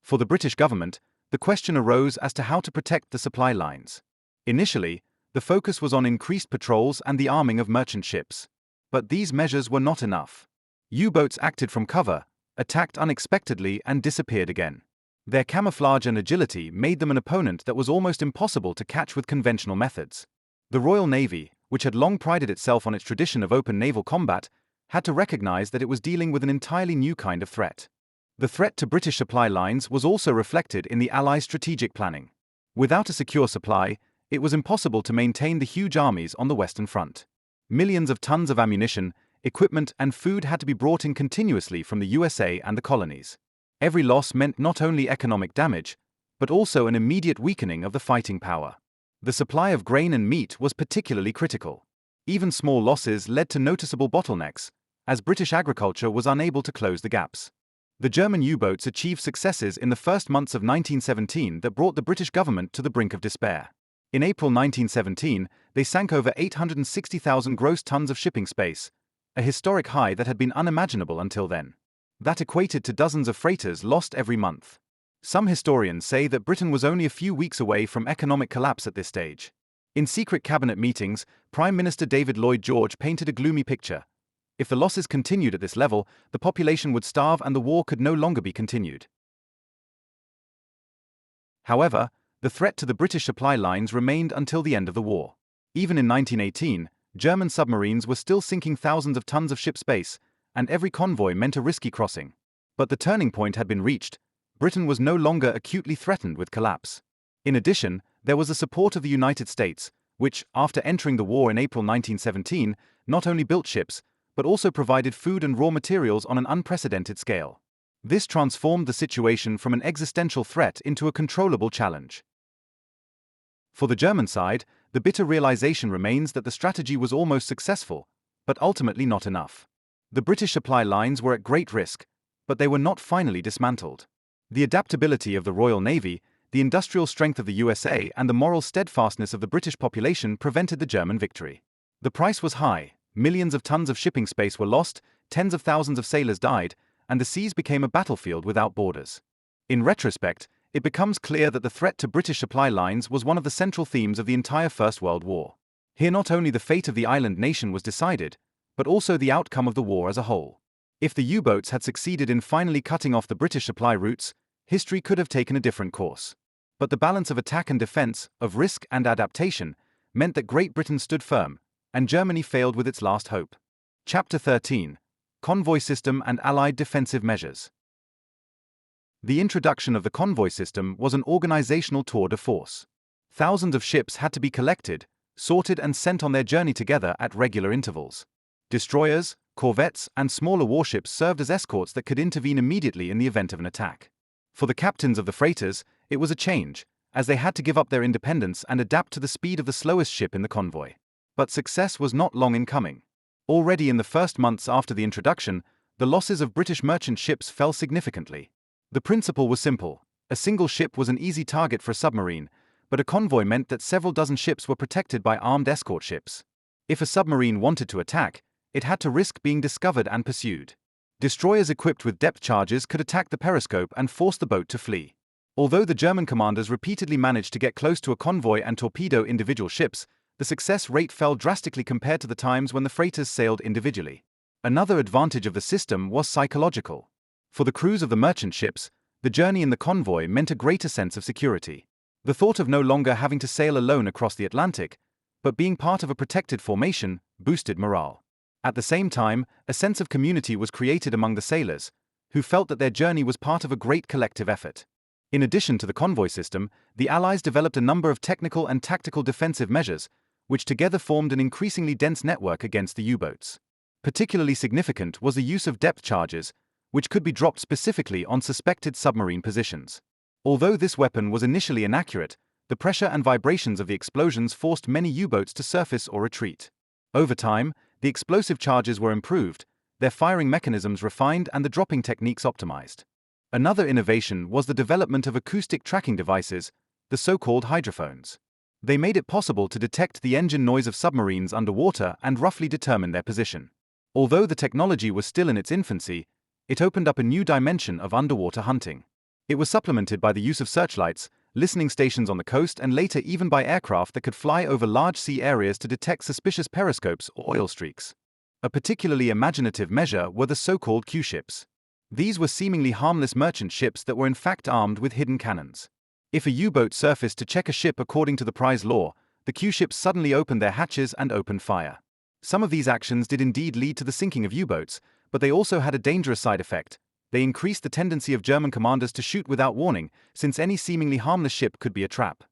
For the British government, the question arose as to how to protect the supply lines. Initially, the focus was on increased patrols and the arming of merchant ships. But these measures were not enough. U-boats acted from cover, attacked unexpectedly, and disappeared again. Their camouflage and agility made them an opponent that was almost impossible to catch with conventional methods. The Royal Navy, which had long prided itself on its tradition of open naval combat, had to recognize that it was dealing with an entirely new kind of threat. The threat to British supply lines was also reflected in the Allies' strategic planning. Without a secure supply, it was impossible to maintain the huge armies on the Western Front. Millions of tons of ammunition, equipment, and food had to be brought in continuously from the USA and the colonies. Every loss meant not only economic damage, but also an immediate weakening of the fighting power. The supply of grain and meat was particularly critical. Even small losses led to noticeable bottlenecks, as British agriculture was unable to close the gaps. The German U-boats achieved successes in the first months of 1917 that brought the British government to the brink of despair. In April 1917, they sank over 860,000 gross tons of shipping space, a historic high that had been unimaginable until then. That equated to dozens of freighters lost every month. Some historians say that Britain was only a few weeks away from economic collapse at this stage. In secret cabinet meetings, Prime Minister David Lloyd George painted a gloomy picture. If the losses continued at this level, the population would starve and the war could no longer be continued. However, the threat to the British supply lines remained until the end of the war. Even in 1918, German submarines were still sinking thousands of tons of ship space, and every convoy meant a risky crossing. But the turning point had been reached. Britain was no longer acutely threatened with collapse. In addition, there was the support of the United States, which, after entering the war in April 1917, not only built ships, but also provided food and raw materials on an unprecedented scale. This transformed the situation from an existential threat into a controllable challenge. For the German side, the bitter realization remains that the strategy was almost successful, but ultimately not enough. The British supply lines were at great risk, but they were not finally dismantled. The adaptability of the Royal Navy, the industrial strength of the USA, and the moral steadfastness of the British population prevented the German victory. The price was high. Millions of tons of shipping space were lost, tens of thousands of sailors died, and the seas became a battlefield without borders. In retrospect, it becomes clear that the threat to British supply lines was one of the central themes of the entire First World War. Here not only the fate of the island nation was decided, but also the outcome of the war as a whole. If the U-boats had succeeded in finally cutting off the British supply routes, history could have taken a different course. But the balance of attack and defense, of risk and adaptation, meant that Great Britain stood firm, and Germany failed with its last hope. Chapter 13: Convoy System and Allied Defensive Measures. The introduction of the convoy system was an organizational tour de force. Thousands of ships had to be collected, sorted and sent on their journey together at regular intervals. Destroyers, corvettes, and smaller warships served as escorts that could intervene immediately in the event of an attack. For the captains of the freighters, it was a change, as they had to give up their independence and adapt to the speed of the slowest ship in the convoy. But success was not long in coming. Already in the first months after the introduction, the losses of British merchant ships fell significantly. The principle was simple. A single ship was an easy target for a submarine, but a convoy meant that several dozen ships were protected by armed escort ships. If a submarine wanted to attack, it had to risk being discovered and pursued. Destroyers equipped with depth charges could attack the periscope and force the boat to flee. Although the German commanders repeatedly managed to get close to a convoy and torpedo individual ships, the success rate fell drastically compared to the times when the freighters sailed individually. Another advantage of the system was psychological. For the crews of the merchant ships, the journey in the convoy meant a greater sense of security. The thought of no longer having to sail alone across the Atlantic, but being part of a protected formation, boosted morale. At the same time, a sense of community was created among the sailors, who felt that their journey was part of a great collective effort. In addition to the convoy system, the Allies developed a number of technical and tactical defensive measures, which together formed an increasingly dense network against the U-boats. Particularly significant was the use of depth charges, which could be dropped specifically on suspected submarine positions. Although this weapon was initially inaccurate, the pressure and vibrations of the explosions forced many U-boats to surface or retreat. Over time, the explosive charges were improved, their firing mechanisms refined and the dropping techniques optimized. Another innovation was the development of acoustic tracking devices, the so-called hydrophones. They made it possible to detect the engine noise of submarines underwater and roughly determine their position. Although the technology was still in its infancy, it opened up a new dimension of underwater hunting. It was supplemented by the use of searchlights, listening stations on the coast, and later even by aircraft that could fly over large sea areas to detect suspicious periscopes or oil streaks. A particularly imaginative measure were the so-called Q-ships. These were seemingly harmless merchant ships that were in fact armed with hidden cannons. If a U-boat surfaced to check a ship according to the prize law, the Q-ships suddenly opened their hatches and opened fire. Some of these actions did indeed lead to the sinking of U-boats, but they also had a dangerous side effect. They increased the tendency of German commanders to shoot without warning, since any seemingly harmless ship could be a trap.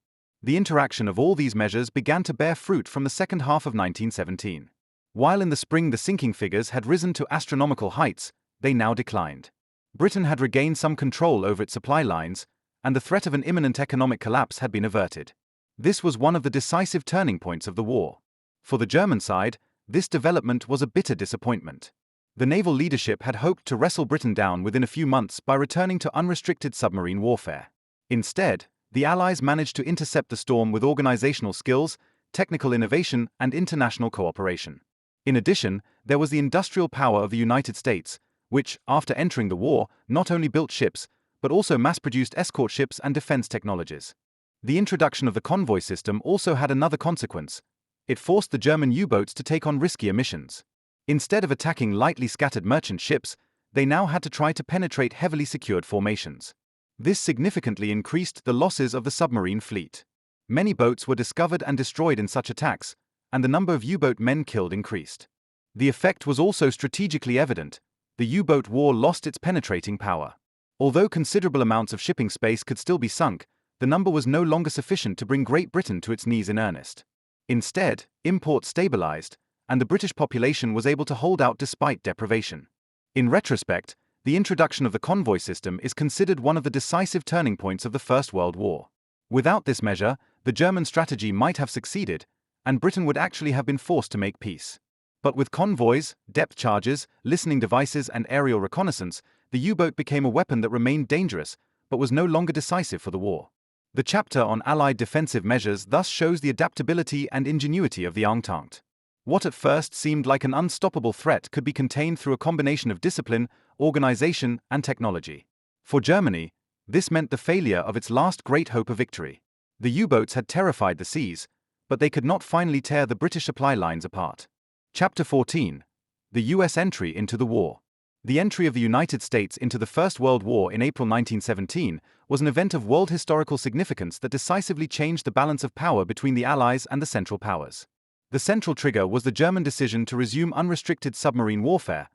The interaction of all these measures began to bear fruit from the second half of 1917. While in the spring the sinking figures had risen to astronomical heights, they now declined. Britain had regained some control over its supply lines, and the threat of an imminent economic collapse had been averted. This was one of the decisive turning points of the war. For the German side, this development was a bitter disappointment. The naval leadership had hoped to wrestle Britain down within a few months by returning to unrestricted submarine warfare. Instead, the Allies managed to intercept the storm with organizational skills, technical innovation, and international cooperation. In addition, there was the industrial power of the United States, which, after entering the war, not only built ships, but also mass-produced escort ships and defense technologies. The introduction of the convoy system also had another consequence. It forced the German U-boats to take on riskier missions. Instead of attacking lightly scattered merchant ships, they now had to try to penetrate heavily secured formations. This significantly increased the losses of the submarine fleet. Many boats were discovered and destroyed in such attacks, and the number of U-boat men killed increased. The effect was also strategically evident. The U-boat war lost its penetrating power. Although considerable amounts of shipping space could still be sunk, the number was no longer sufficient to bring Great Britain to its knees in earnest. Instead, imports stabilized, and the British population was able to hold out despite deprivation. In retrospect, the introduction of the convoy system is considered one of the decisive turning points of the First World War. Without this measure, the German strategy might have succeeded, and Britain would actually have been forced to make peace. But with convoys, depth charges, listening devices, and aerial reconnaissance, the U-boat became a weapon that remained dangerous, but was no longer decisive for the war. The chapter on Allied defensive measures thus shows the adaptability and ingenuity of the Entente. What at first seemed like an unstoppable threat could be contained through a combination of discipline, organization, and technology. For Germany, this meant the failure of its last great hope of victory. The U-boats had terrified the seas, but they could not finally tear the British supply lines apart. Chapter 14. The U.S. entry into the war. The entry of the United States into the First World War in April 1917 was an event of world historical significance that decisively changed the balance of power between the Allies and the Central Powers. The central trigger was the German decision to resume unrestricted submarine warfare,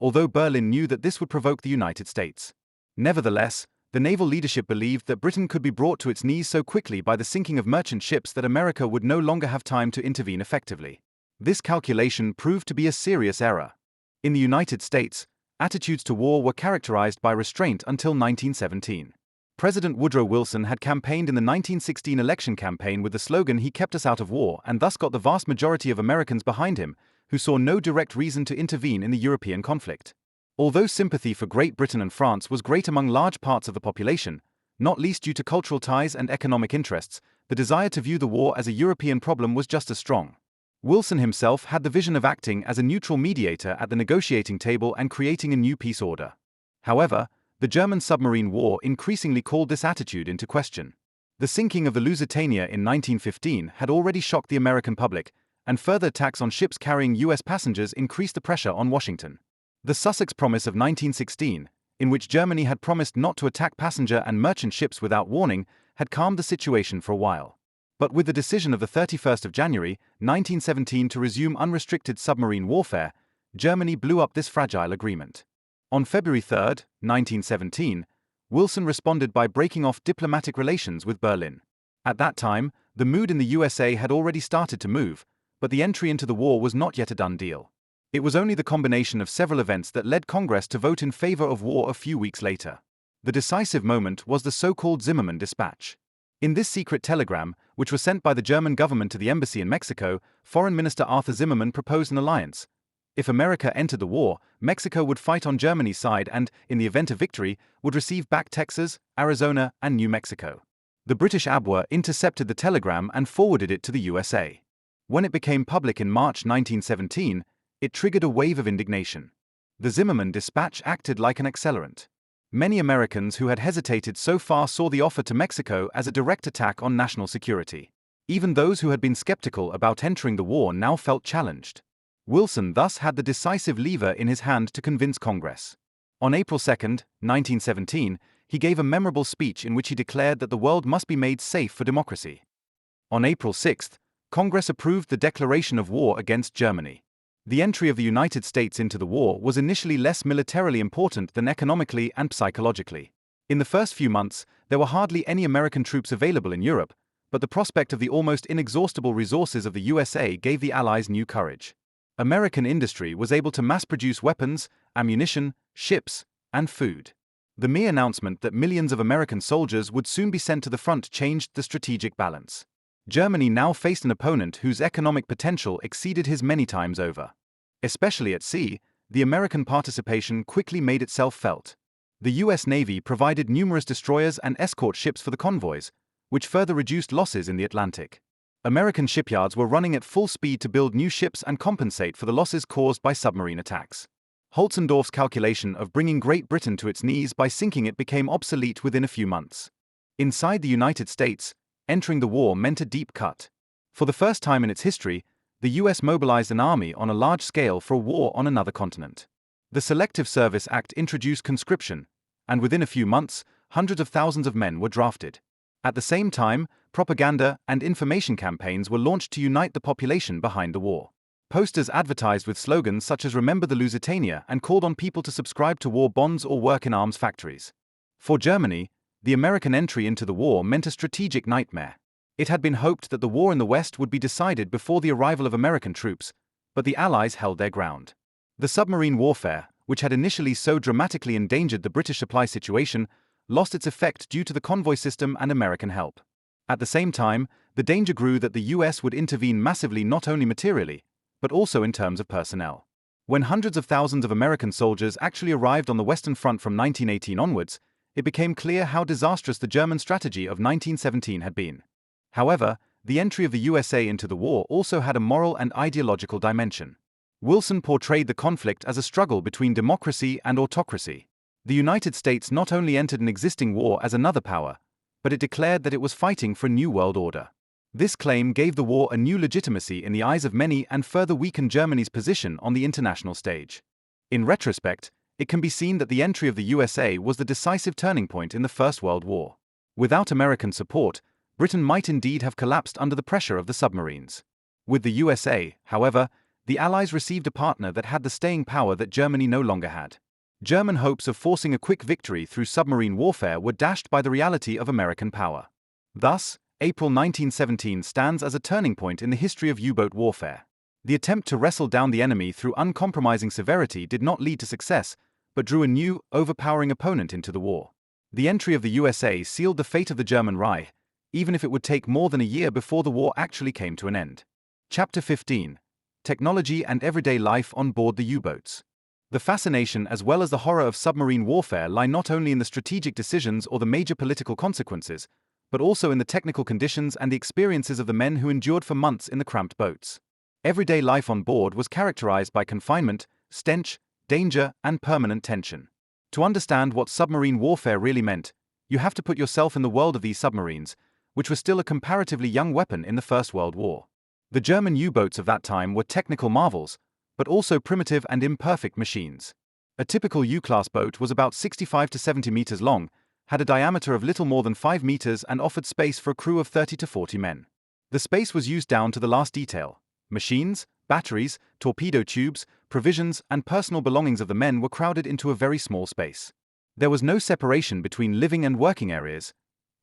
although Berlin knew that this would provoke the United States. Nevertheless, the naval leadership believed that Britain could be brought to its knees so quickly by the sinking of merchant ships that America would no longer have time to intervene effectively. This calculation proved to be a serious error. In the United States, attitudes to war were characterized by restraint until 1917. President Woodrow Wilson had campaigned in the 1916 election campaign with the slogan "He kept us out of war," and thus got the vast majority of Americans behind him, who saw no direct reason to intervene in the European conflict. Although sympathy for Great Britain and France was great among large parts of the population, not least due to cultural ties and economic interests, the desire to view the war as a European problem was just as strong. Wilson himself had the vision of acting as a neutral mediator at the negotiating table and creating a new peace order. However, the German submarine war increasingly called this attitude into question. The sinking of the Lusitania in 1915 had already shocked the American public, and further attacks on ships carrying U.S. passengers increased the pressure on Washington. The Sussex Promise of 1916, in which Germany had promised not to attack passenger and merchant ships without warning, had calmed the situation for a while. But with the decision of the 31st of January, 1917 to resume unrestricted submarine warfare, Germany blew up this fragile agreement. On February 3, 1917, Wilson responded by breaking off diplomatic relations with Berlin. At that time, the mood in the USA had already started to move, but the entry into the war was not yet a done deal. It was only the combination of several events that led Congress to vote in favor of war a few weeks later. The decisive moment was the so-called Zimmermann Dispatch. In this secret telegram, which was sent by the German government to the embassy in Mexico, Foreign Minister Arthur Zimmermann proposed an alliance. If America entered the war, Mexico would fight on Germany's side and, in the event of victory, would receive back Texas, Arizona, and New Mexico. The British Abwehr intercepted the telegram and forwarded it to the USA. When it became public in March 1917, it triggered a wave of indignation. The Zimmermann Dispatch acted like an accelerant. Many Americans who had hesitated so far saw the offer to Mexico as a direct attack on national security. Even those who had been skeptical about entering the war now felt challenged. Wilson thus had the decisive lever in his hand to convince Congress. On April 2, 1917, he gave a memorable speech in which he declared that the world must be made safe for democracy. On April 6, Congress approved the declaration of war against Germany. The entry of the United States into the war was initially less militarily important than economically and psychologically. In the first few months, there were hardly any American troops available in Europe, but the prospect of the almost inexhaustible resources of the USA gave the Allies new courage. American industry was able to mass-produce weapons, ammunition, ships, and food. The mere announcement that millions of American soldiers would soon be sent to the front changed the strategic balance. Germany now faced an opponent whose economic potential exceeded his many times over. Especially at sea, the American participation quickly made itself felt. The US Navy provided numerous destroyers and escort ships for the convoys, which further reduced losses in the Atlantic. American shipyards were running at full speed to build new ships and compensate for the losses caused by submarine attacks. Holzendorf's calculation of bringing Great Britain to its knees by sinking it became obsolete within a few months. Inside the United States, entering the war meant a deep cut. For the first time in its history, the US mobilized an army on a large scale for a war on another continent. The Selective Service Act introduced conscription, and within a few months, hundreds of thousands of men were drafted. At the same time, propaganda and information campaigns were launched to unite the population behind the war. Posters advertised with slogans such as "Remember the Lusitania" and called on people to subscribe to war bonds or work in arms factories. For Germany, the American entry into the war meant a strategic nightmare. It had been hoped that the war in the West would be decided before the arrival of American troops, but the Allies held their ground. The submarine warfare, which had initially so dramatically endangered the British supply situation, lost its effect due to the convoy system and American help. At the same time, the danger grew that the US would intervene massively not only materially, but also in terms of personnel. When hundreds of thousands of American soldiers actually arrived on the Western Front from 1918 onwards, it became clear how disastrous the German strategy of 1917 had been. However, the entry of the USA into the war also had a moral and ideological dimension. Wilson portrayed the conflict as a struggle between democracy and autocracy. The United States not only entered an existing war as another power, but it declared that it was fighting for a new world order. This claim gave the war a new legitimacy in the eyes of many and further weakened Germany's position on the international stage. In retrospect, it can be seen that the entry of the USA was the decisive turning point in the First World War. Without American support, Britain might indeed have collapsed under the pressure of the submarines. With the USA, however, the Allies received a partner that had the staying power that Germany no longer had. German hopes of forcing a quick victory through submarine warfare were dashed by the reality of American power. Thus, April 1917 stands as a turning point in the history of U-boat warfare. The attempt to wrestle down the enemy through uncompromising severity did not lead to success, but drew a new, overpowering opponent into the war. The entry of the USA sealed the fate of the German Reich, even if it would take more than a year before the war actually came to an end. Chapter 15. Technology and Everyday Life on Board the U-Boats. The fascination as well as the horror of submarine warfare lie not only in the strategic decisions or the major political consequences, but also in the technical conditions and the experiences of the men who endured for months in the cramped boats. Everyday life on board was characterized by confinement, stench, danger, and permanent tension. To understand what submarine warfare really meant, you have to put yourself in the world of these submarines, which were still a comparatively young weapon in the First World War. The German U-boats of that time were technical marvels, but also primitive and imperfect machines. A typical U-class boat was about 65 to 70 meters long, had a diameter of little more than 5 meters and offered space for a crew of 30 to 40 men. The space was used down to the last detail. Machines, batteries, torpedo tubes, provisions, and personal belongings of the men were crowded into a very small space. There was no separation between living and working areas.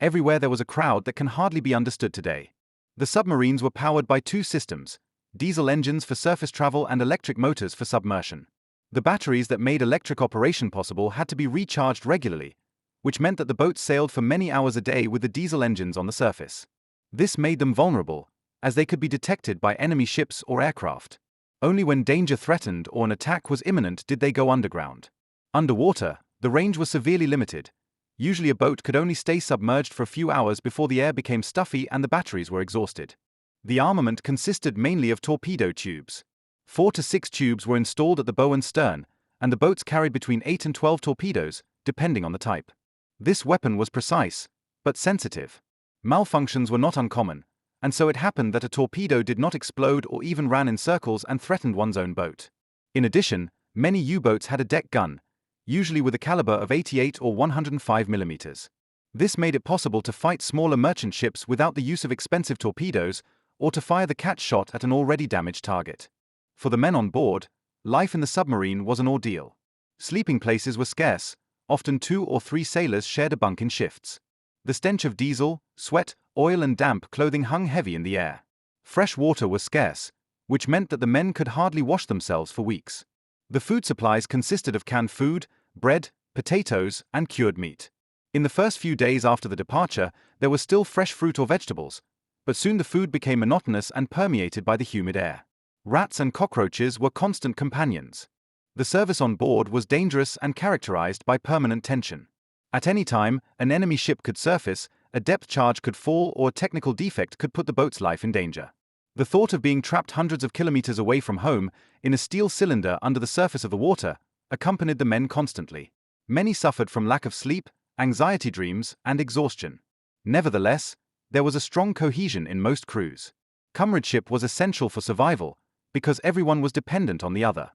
Everywhere there was a crowd that can hardly be understood today. The submarines were powered by two systems: diesel engines for surface travel and electric motors for submersion. The batteries that made electric operation possible had to be recharged regularly, which meant that the boats sailed for many hours a day with the diesel engines on the surface. This made them vulnerable, as they could be detected by enemy ships or aircraft. Only when danger threatened or an attack was imminent did they go underground. Underwater, the range was severely limited. Usually a boat could only stay submerged for a few hours before the air became stuffy and the batteries were exhausted. The armament consisted mainly of torpedo tubes. 4 to 6 tubes were installed at the bow and stern, and the boats carried between 8 and 12 torpedoes, depending on the type. This weapon was precise, but sensitive. Malfunctions were not uncommon, and so it happened that a torpedo did not explode or even ran in circles and threatened one's own boat. In addition, many U-boats had a deck gun, usually with a caliber of 88 or 105 mm. This made it possible to fight smaller merchant ships without the use of expensive torpedoes or to fire the catch shot at an already damaged target. For the men on board, life in the submarine was an ordeal. Sleeping places were scarce, often 2 or 3 sailors shared a bunk in shifts. The stench of diesel, sweat, oil and damp clothing hung heavy in the air. Fresh water was scarce, which meant that the men could hardly wash themselves for weeks. The food supplies consisted of canned food, bread, potatoes, and cured meat. In the first few days after the departure, there was still fresh fruit or vegetables, but soon the food became monotonous and permeated by the humid air. Rats and cockroaches were constant companions. The service on board was dangerous and characterized by permanent tension. At any time, an enemy ship could surface, a depth charge could fall, or a technical defect could put the boat's life in danger. The thought of being trapped hundreds of kilometers away from home, in a steel cylinder under the surface of the water, accompanied the men constantly. Many suffered from lack of sleep, anxiety dreams, and exhaustion. Nevertheless, there was a strong cohesion in most crews. Comradeship was essential for survival, because everyone was dependent on the other.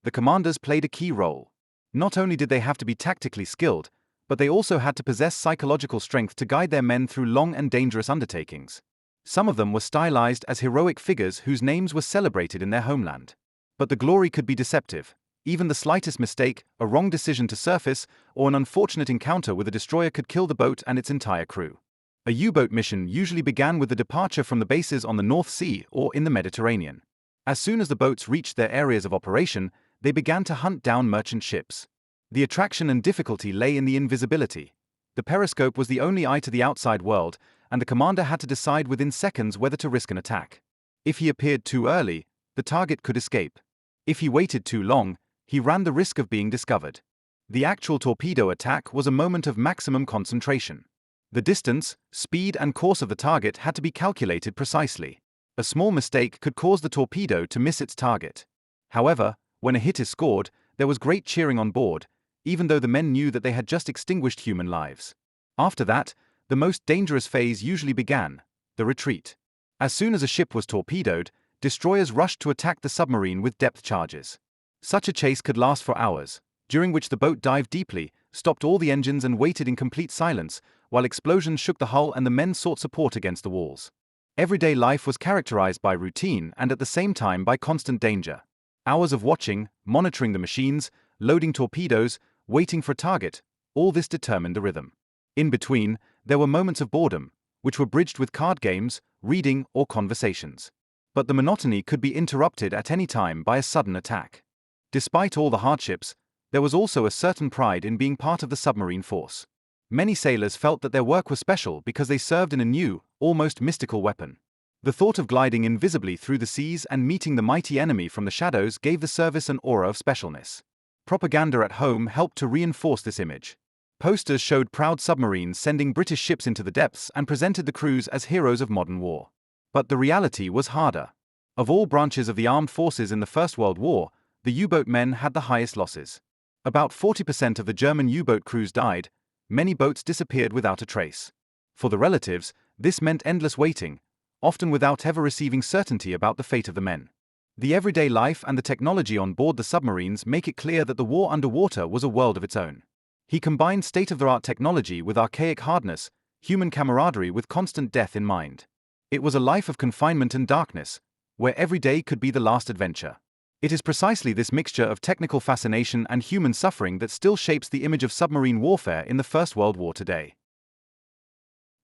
The commanders played a key role. Not only did they have to be tactically skilled, but they also had to possess psychological strength to guide their men through long and dangerous undertakings. Some of them were stylized as heroic figures whose names were celebrated in their homeland. But the glory could be deceptive. Even the slightest mistake, a wrong decision to surface, or an unfortunate encounter with a destroyer could kill the boat and its entire crew. A U-boat mission usually began with the departure from the bases on the North Sea or in the Mediterranean. As soon as the boats reached their areas of operation, they began to hunt down merchant ships. The attraction and difficulty lay in the invisibility. The periscope was the only eye to the outside world, and the commander had to decide within seconds whether to risk an attack. If he appeared too early, the target could escape. If he waited too long, he ran the risk of being discovered. The actual torpedo attack was a moment of maximum concentration. The distance, speed, and course of the target had to be calculated precisely. A small mistake could cause the torpedo to miss its target. However, when a hit is scored, there was great cheering on board, even though the men knew that they had just extinguished human lives. After that, the most dangerous phase usually began, the retreat. As soon as a ship was torpedoed, destroyers rushed to attack the submarine with depth charges. Such a chase could last for hours, during which the boat dived deeply, stopped all the engines and waited in complete silence, while explosions shook the hull and the men sought support against the walls. Everyday life was characterized by routine and at the same time by constant danger. Hours of watching, monitoring the machines, loading torpedoes, waiting for a target, all this determined the rhythm. In between, there were moments of boredom, which were bridged with card games, reading, or conversations. But the monotony could be interrupted at any time by a sudden attack. Despite all the hardships, there was also a certain pride in being part of the submarine force. Many sailors felt that their work was special because they served in a new, almost mystical weapon. The thought of gliding invisibly through the seas and meeting the mighty enemy from the shadows gave the service an aura of specialness. Propaganda at home helped to reinforce this image. Posters showed proud submarines sending British ships into the depths and presented the crews as heroes of modern war. But the reality was harder. Of all branches of the armed forces in the First World War, the U-boat men had the highest losses. About 40% of the German U-boat crews died. Many boats disappeared without a trace. For the relatives, this meant endless waiting, often without ever receiving certainty about the fate of the men. The everyday life and the technology on board the submarines make it clear that the war underwater was a world of its own. He combined state-of-the-art technology with archaic hardness, human camaraderie with constant death in mind. It was a life of confinement and darkness, where every day could be the last adventure. It is precisely this mixture of technical fascination and human suffering that still shapes the image of submarine warfare in the First World War today.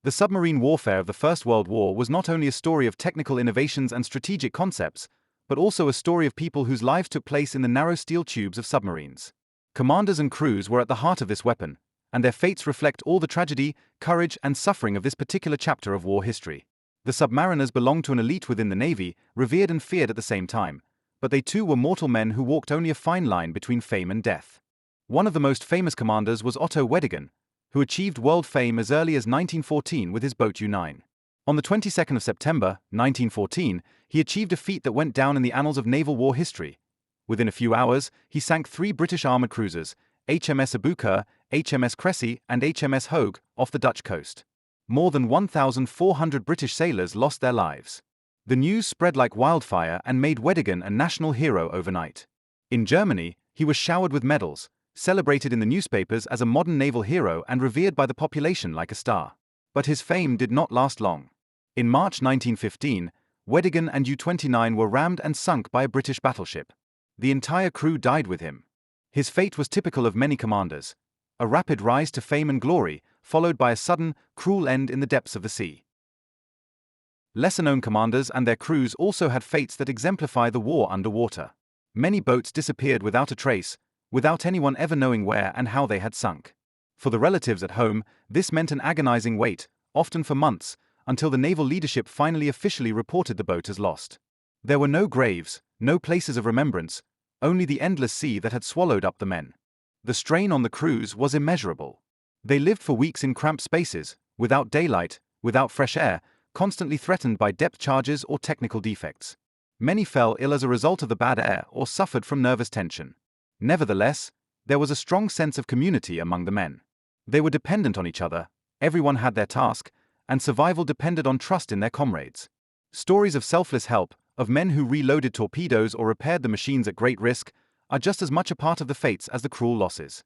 The submarine warfare of the First World War was not only a story of technical innovations and strategic concepts, but also a story of people whose lives took place in the narrow steel tubes of submarines. Commanders and crews were at the heart of this weapon, and their fates reflect all the tragedy, courage, and suffering of this particular chapter of war history. The submariners belonged to an elite within the Navy, revered and feared at the same time, but they too were mortal men who walked only a fine line between fame and death. One of the most famous commanders was Otto Weddigen, who achieved world fame as early as 1914 with his boat U-9. On the 22nd of September, 1914, he achieved a feat that went down in the annals of naval war history. Within a few hours, he sank 3 British armoured cruisers, HMS Aboukir, HMS Cressy, and HMS Hogue, off the Dutch coast. More than 1,400 British sailors lost their lives. The news spread like wildfire and made Weddigen a national hero overnight. In Germany, he was showered with medals, celebrated in the newspapers as a modern naval hero and revered by the population like a star. But his fame did not last long. In March 1915, Weddigen and U-29 were rammed and sunk by a British battleship. The entire crew died with him. His fate was typical of many commanders: a rapid rise to fame and glory, followed by a sudden, cruel end in the depths of the sea. Lesser-known commanders and their crews also had fates that exemplify the war underwater. Many boats disappeared without a trace, without anyone ever knowing where and how they had sunk. For the relatives at home, this meant an agonizing wait, often for months, until the naval leadership finally officially reported the boat as lost. There were no graves, no places of remembrance, only the endless sea that had swallowed up the men. The strain on the crews was immeasurable. They lived for weeks in cramped spaces, without daylight, without fresh air, constantly threatened by depth charges or technical defects. Many fell ill as a result of the bad air or suffered from nervous tension. Nevertheless, there was a strong sense of community among the men. They were dependent on each other, everyone had their task, and survival depended on trust in their comrades. Stories of selfless help, of men who reloaded torpedoes or repaired the machines at great risk, are just as much a part of the fates as the cruel losses.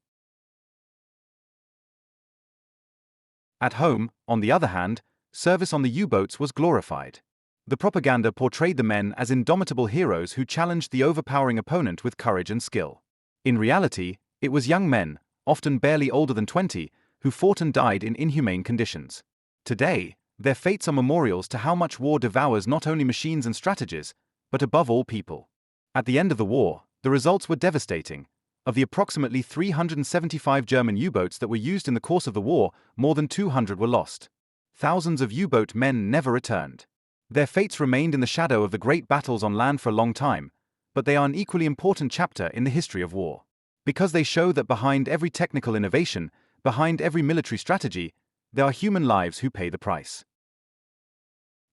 At home, on the other hand, service on the U-boats was glorified. The propaganda portrayed the men as indomitable heroes who challenged the overpowering opponent with courage and skill. In reality, it was young men, often barely older than 20, who fought and died in inhumane conditions. Today, their fates are memorials to how much war devours not only machines and strategies, but above all people. At the end of the war, the results were devastating. Of the approximately 375 German U-boats that were used in the course of the war, more than 200 were lost. Thousands of U-boat men never returned. Their fates remained in the shadow of the great battles on land for a long time, but they are an equally important chapter in the history of war. Because they show that behind every technical innovation, behind every military strategy, there are human lives who pay the price.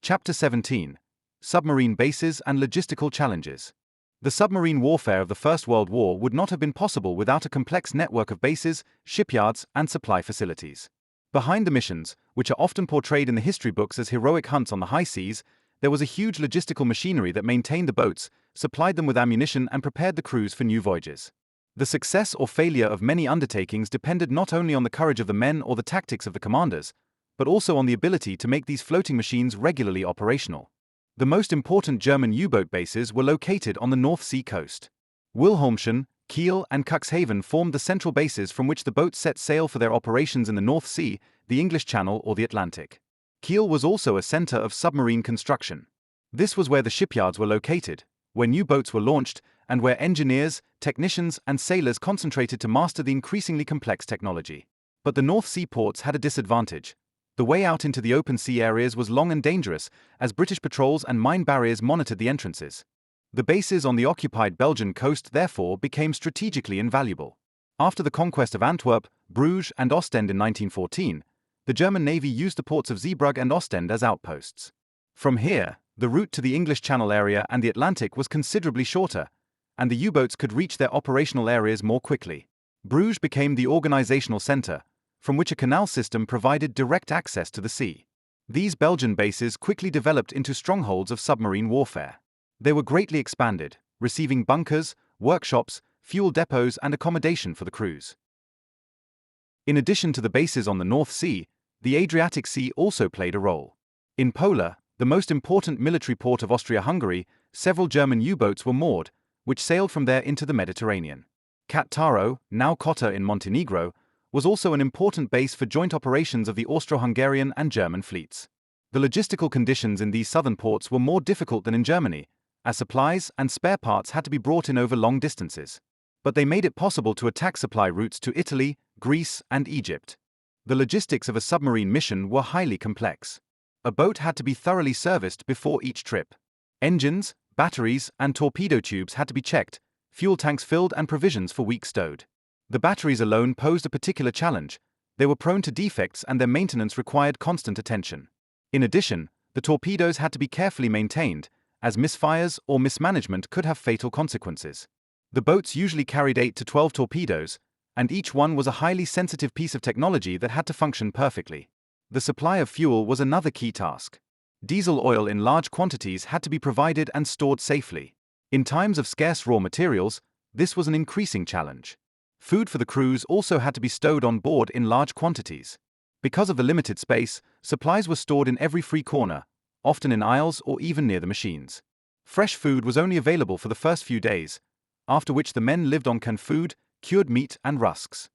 Chapter 17: Submarine Bases and Logistical Challenges. The submarine warfare of the First World War would not have been possible without a complex network of bases, shipyards, and supply facilities. Behind the missions, which are often portrayed in the history books as heroic hunts on the high seas, there was a huge logistical machinery that maintained the boats, supplied them with ammunition, and prepared the crews for new voyages. The success or failure of many undertakings depended not only on the courage of the men or the tactics of the commanders, but also on the ability to make these floating machines regularly operational. The most important German U-boat bases were located on the North Sea coast. Wilhelmshaven, Kiel, and Cuxhaven formed the central bases from which the boats set sail for their operations in the North Sea, the English Channel, or the Atlantic. Kiel was also a center of submarine construction. This was where the shipyards were located, where new boats were launched, and where engineers, technicians, and sailors concentrated to master the increasingly complex technology. But the North Sea ports had a disadvantage. The way out into the open sea areas was long and dangerous, as British patrols and mine barriers monitored the entrances. The bases on the occupied Belgian coast therefore became strategically invaluable. After the conquest of Antwerp, Bruges, and Ostend in 1914, the German Navy used the ports of Zeebrugge and Ostend as outposts. From here, the route to the English Channel area and the Atlantic was considerably shorter, and the U-boats could reach their operational areas more quickly. Bruges became the organizational center, from which a canal system provided direct access to the sea. These Belgian bases quickly developed into strongholds of submarine warfare. They were greatly expanded, receiving bunkers, workshops, fuel depots, and accommodation for the crews. In addition to the bases on the North Sea, the Adriatic Sea also played a role. In Pola, the most important military port of Austria-Hungary, several German U-boats were moored, which sailed from there into the Mediterranean. Cat Taro, now Kotor in Montenegro, was also an important base for joint operations of the Austro-Hungarian and German fleets. The logistical conditions in these southern ports were more difficult than in Germany, as supplies and spare parts had to be brought in over long distances. But they made it possible to attack supply routes to Italy, Greece, and Egypt. The logistics of a submarine mission were highly complex. A boat had to be thoroughly serviced before each trip. Engines, batteries, and torpedo tubes had to be checked, fuel tanks filled, and provisions for weeks stowed. The batteries alone posed a particular challenge. They were prone to defects and their maintenance required constant attention. In addition, the torpedoes had to be carefully maintained, as misfires or mismanagement could have fatal consequences. The boats usually carried 8 to 12 torpedoes, and each one was a highly sensitive piece of technology that had to function perfectly. The supply of fuel was another key task. Diesel oil in large quantities had to be provided and stored safely. In times of scarce raw materials, this was an increasing challenge. Food for the crews also had to be stowed on board in large quantities. Because of the limited space, supplies were stored in every free corner, often in aisles or even near the machines. Fresh food was only available for the first few days, after which the men lived on canned food, cured meat, and rusks.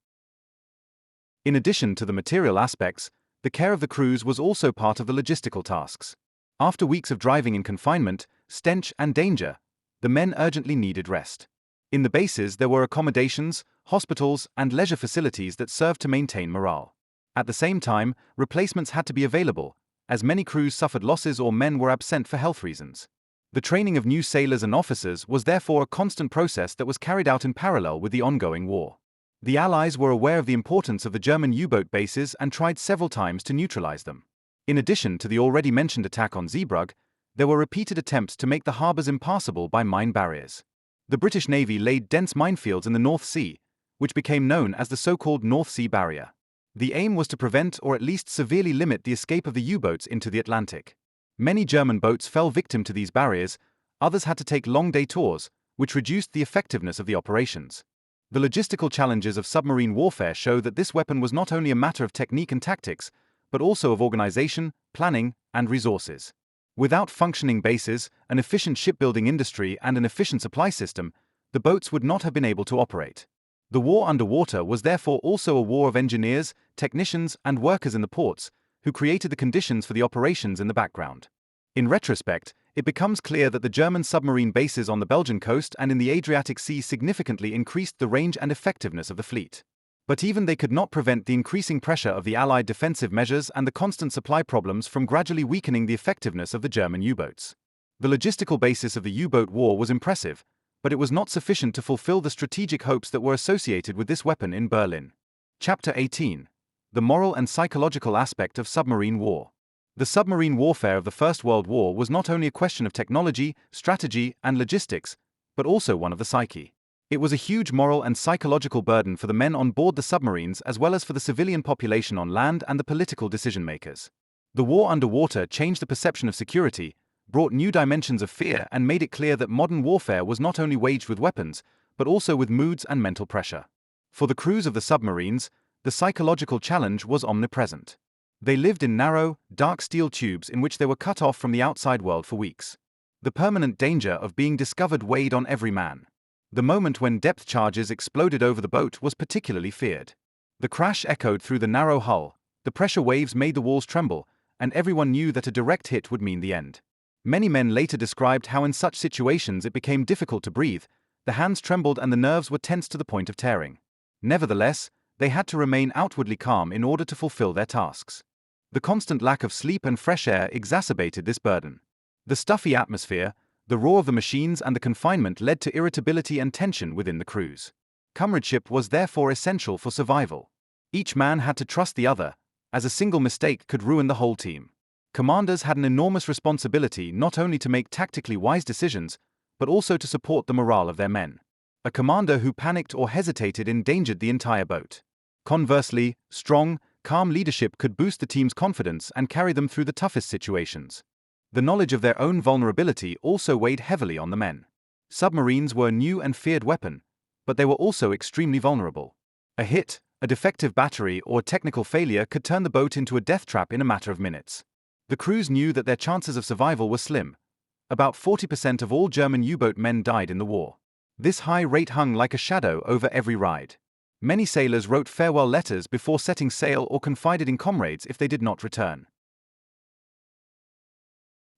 In addition to the material aspects, the care of the crews was also part of the logistical tasks. After weeks of driving in confinement, stench, and danger, the men urgently needed rest. In the bases, there were accommodations, hospitals, and leisure facilities that served to maintain morale. At the same time, replacements had to be available, as many crews suffered losses or men were absent for health reasons. The training of new sailors and officers was therefore a constant process that was carried out in parallel with the ongoing war. The Allies were aware of the importance of the German U-boat bases and tried several times to neutralize them. In addition to the already mentioned attack on Zeebrugge, there were repeated attempts to make the harbors impassable by mine barriers. The British Navy laid dense minefields in the North Sea, which became known as the so-called North Sea Barrier. The aim was to prevent or at least severely limit the escape of the U-boats into the Atlantic. Many German boats fell victim to these barriers, others had to take long detours, which reduced the effectiveness of the operations. The logistical challenges of submarine warfare show that this weapon was not only a matter of technique and tactics, but also of organization, planning, and resources. Without functioning bases, an efficient shipbuilding industry, and an efficient supply system, the boats would not have been able to operate. The war underwater was therefore also a war of engineers, technicians, and workers in the ports, who created the conditions for the operations in the background. In retrospect, it becomes clear that the German submarine bases on the Belgian coast and in the Adriatic Sea significantly increased the range and effectiveness of the fleet. But even they could not prevent the increasing pressure of the Allied defensive measures and the constant supply problems from gradually weakening the effectiveness of the German U-boats. The logistical basis of the U-boat war was impressive, but it was not sufficient to fulfill the strategic hopes that were associated with this weapon in Berlin. Chapter 18. The moral and psychological aspect of submarine war. The submarine warfare of the First World War was not only a question of technology, strategy, and logistics, but also one of the psyche. It was a huge moral and psychological burden for the men on board the submarines as well as for the civilian population on land and the political decision-makers. The war underwater changed the perception of security, brought new dimensions of fear, and made it clear that modern warfare was not only waged with weapons, but also with moods and mental pressure. For the crews of the submarines, the psychological challenge was omnipresent. They lived in narrow, dark steel tubes in which they were cut off from the outside world for weeks. The permanent danger of being discovered weighed on every man. The moment when depth charges exploded over the boat was particularly feared. The crash echoed through the narrow hull, the pressure waves made the walls tremble, and everyone knew that a direct hit would mean the end. Many men later described how in such situations it became difficult to breathe, the hands trembled and the nerves were tense to the point of tearing. Nevertheless, they had to remain outwardly calm in order to fulfill their tasks. The constant lack of sleep and fresh air exacerbated this burden. The stuffy atmosphere, the roar of the machines, and the confinement led to irritability and tension within the crews. Comradeship was therefore essential for survival. Each man had to trust the other, as a single mistake could ruin the whole team. Commanders had an enormous responsibility not only to make tactically wise decisions, but also to support the morale of their men. A commander who panicked or hesitated endangered the entire boat. Conversely, strong, calm leadership could boost the team's confidence and carry them through the toughest situations. The knowledge of their own vulnerability also weighed heavily on the men. Submarines were a new and feared weapon, but they were also extremely vulnerable. A hit, a defective battery, or a technical failure could turn the boat into a death trap in a matter of minutes. The crews knew that their chances of survival were slim. About 40% of all German U-boat men died in the war. This high rate hung like a shadow over every ride. Many sailors wrote farewell letters before setting sail or confided in comrades if they did not return.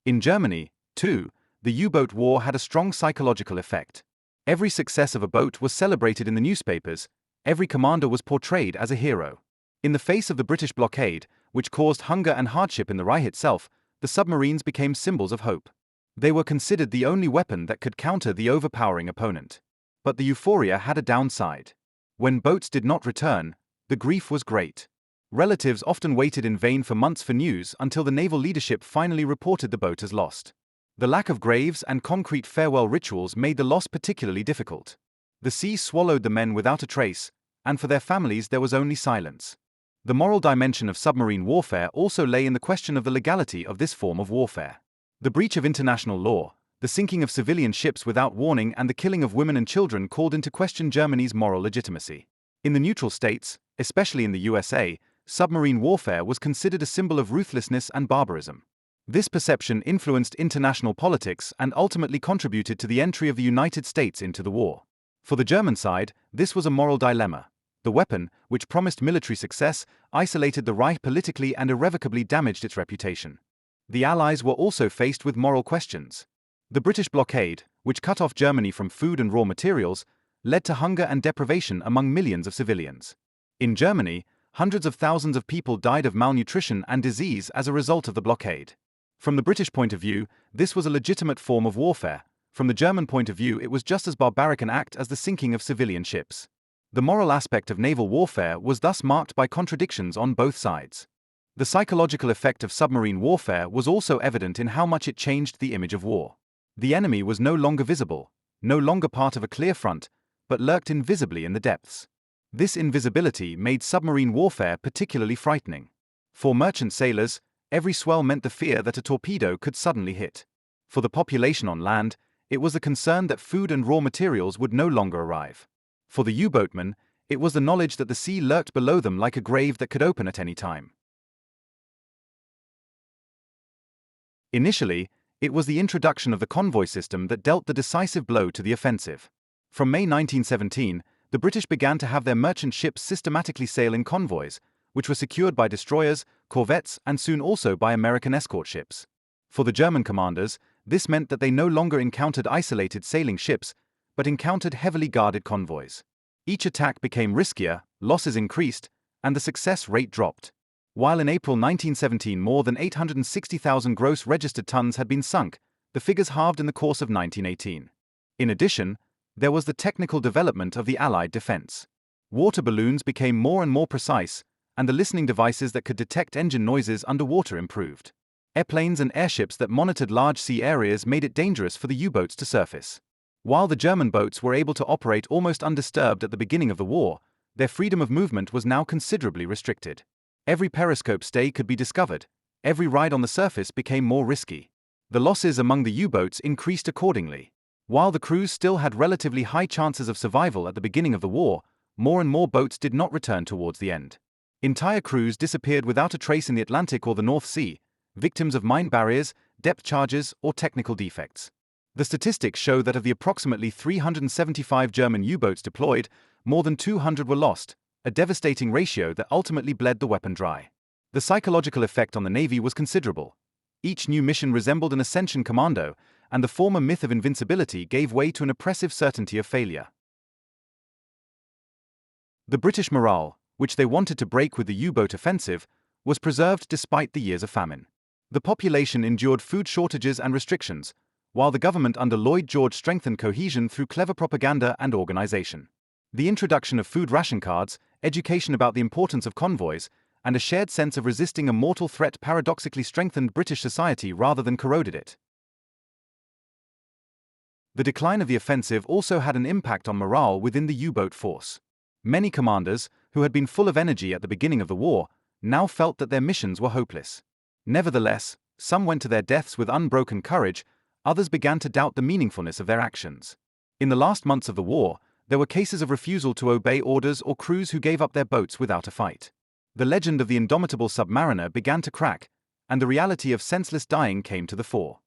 In Germany, too, the U-boat war had a strong psychological effect. Every success of a boat was celebrated in the newspapers, every commander was portrayed as a hero. In the face of the British blockade, which caused hunger and hardship in the Reich itself, the submarines became symbols of hope. They were considered the only weapon that could counter the overpowering opponent. But the euphoria had a downside. When boats did not return, the grief was great. Relatives often waited in vain for months for news until the naval leadership finally reported the boat as lost. The lack of graves and concrete farewell rituals made the loss particularly difficult. The sea swallowed the men without a trace, and for their families there was only silence. The moral dimension of submarine warfare also lay in the question of the legality of this form of warfare. The breach of international law, the sinking of civilian ships without warning, and the killing of women and children called into question Germany's moral legitimacy. In the neutral states, especially in the USA, submarine warfare was considered a symbol of ruthlessness and barbarism. This perception influenced international politics and ultimately contributed to the entry of the United States into the war. For the German side, this was a moral dilemma. The weapon, which promised military success, isolated the Reich politically and irrevocably damaged its reputation. The Allies were also faced with moral questions. The British blockade, which cut off Germany from food and raw materials, led to hunger and deprivation among millions of civilians. In Germany, hundreds of thousands of people died of malnutrition and disease as a result of the blockade. From the British point of view, this was a legitimate form of warfare. From the German point of view, it was just as barbaric an act as the sinking of civilian ships. The moral aspect of naval warfare was thus marked by contradictions on both sides. The psychological effect of submarine warfare was also evident in how much it changed the image of war. The enemy was no longer visible, no longer part of a clear front, but lurked invisibly in the depths. This invisibility made submarine warfare particularly frightening. For merchant sailors, every swell meant the fear that a torpedo could suddenly hit. For the population on land, it was the concern that food and raw materials would no longer arrive. For the U-boatmen, it was the knowledge that the sea lurked below them like a grave that could open at any time. Initially, it was the introduction of the convoy system that dealt the decisive blow to the offensive. From May 1917, the British began to have their merchant ships systematically sail in convoys, which were secured by destroyers, corvettes, and soon also by American escort ships. For the German commanders, this meant that they no longer encountered isolated sailing ships, but encountered heavily guarded convoys. Each attack became riskier, losses increased, and the success rate dropped. While in April 1917 more than 860,000 gross registered tons had been sunk, the figures halved in the course of 1918. In addition, there was the technical development of the Allied defense. Water balloons became more and more precise, and the listening devices that could detect engine noises underwater improved. Airplanes and airships that monitored large sea areas made it dangerous for the U-boats to surface. While the German boats were able to operate almost undisturbed at the beginning of the war, their freedom of movement was now considerably restricted. Every periscope stay could be discovered, every ride on the surface became more risky. The losses among the U-boats increased accordingly. While the crews still had relatively high chances of survival at the beginning of the war, more and more boats did not return towards the end. Entire crews disappeared without a trace in the Atlantic or the North Sea, victims of mine barriers, depth charges, or technical defects. The statistics show that of the approximately 375 German U-boats deployed, more than 200 were lost, a devastating ratio that ultimately bled the weapon dry. The psychological effect on the Navy was considerable. Each new mission resembled an ascension commando, and the former myth of invincibility gave way to an oppressive certainty of failure. The British morale, which they wanted to break with the U-boat offensive, was preserved despite the years of famine. The population endured food shortages and restrictions, while the government under Lloyd George strengthened cohesion through clever propaganda and organization. The introduction of food ration cards, education about the importance of convoys, and a shared sense of resisting a mortal threat paradoxically strengthened British society rather than corroded it. The decline of the offensive also had an impact on morale within the U-boat force. Many commanders, who had been full of energy at the beginning of the war, now felt that their missions were hopeless. Nevertheless, some went to their deaths with unbroken courage, others began to doubt the meaningfulness of their actions. In the last months of the war, there were cases of refusal to obey orders or crews who gave up their boats without a fight. The legend of the indomitable submariner began to crack, and the reality of senseless dying came to the fore.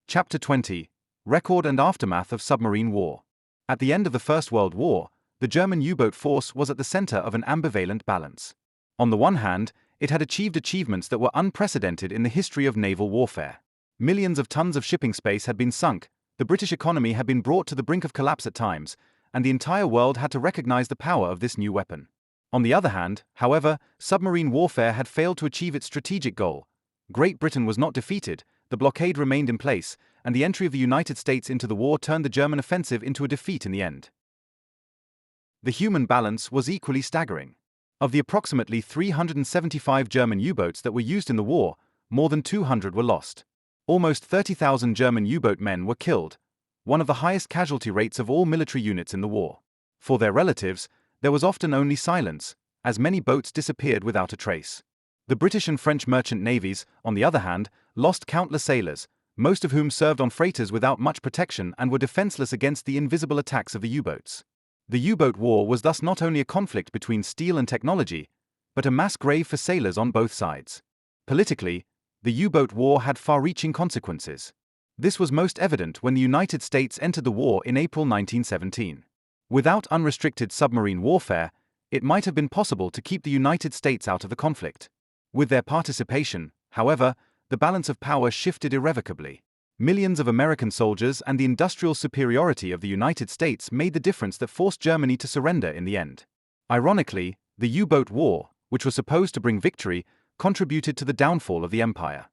Chapter 20: Record and Aftermath of Submarine War. At the end of the First World War, the German U-boat force was at the center of an ambivalent balance. On the one hand, it had achieved achievements that were unprecedented in the history of naval warfare. Millions of tons of shipping space had been sunk, the British economy had been brought to the brink of collapse at times, and the entire world had to recognize the power of this new weapon. On the other hand, however, submarine warfare had failed to achieve its strategic goal. Great Britain was not defeated, the blockade remained in place, and the entry of the United States into the war turned the German offensive into a defeat in the end. The human balance was equally staggering. Of the approximately 375 German U-boats that were used in the war, more than 200 were lost. Almost 30,000 German U-boat men were killed, one of the highest casualty rates of all military units in the war. For their relatives, there was often only silence, as many boats disappeared without a trace. The British and French merchant navies, on the other hand, lost countless sailors, most of whom served on freighters without much protection and were defenseless against the invisible attacks of the U-boats. The U-boat war was thus not only a conflict between steel and technology, but a mass grave for sailors on both sides. Politically, the U-boat war had far-reaching consequences. This was most evident when the United States entered the war in April 1917. Without unrestricted submarine warfare, it might have been possible to keep the United States out of the conflict. With their participation, however, the balance of power shifted irrevocably. Millions of American soldiers and the industrial superiority of the United States made the difference that forced Germany to surrender in the end. Ironically, the U-boat war, which was supposed to bring victory, contributed to the downfall of the empire.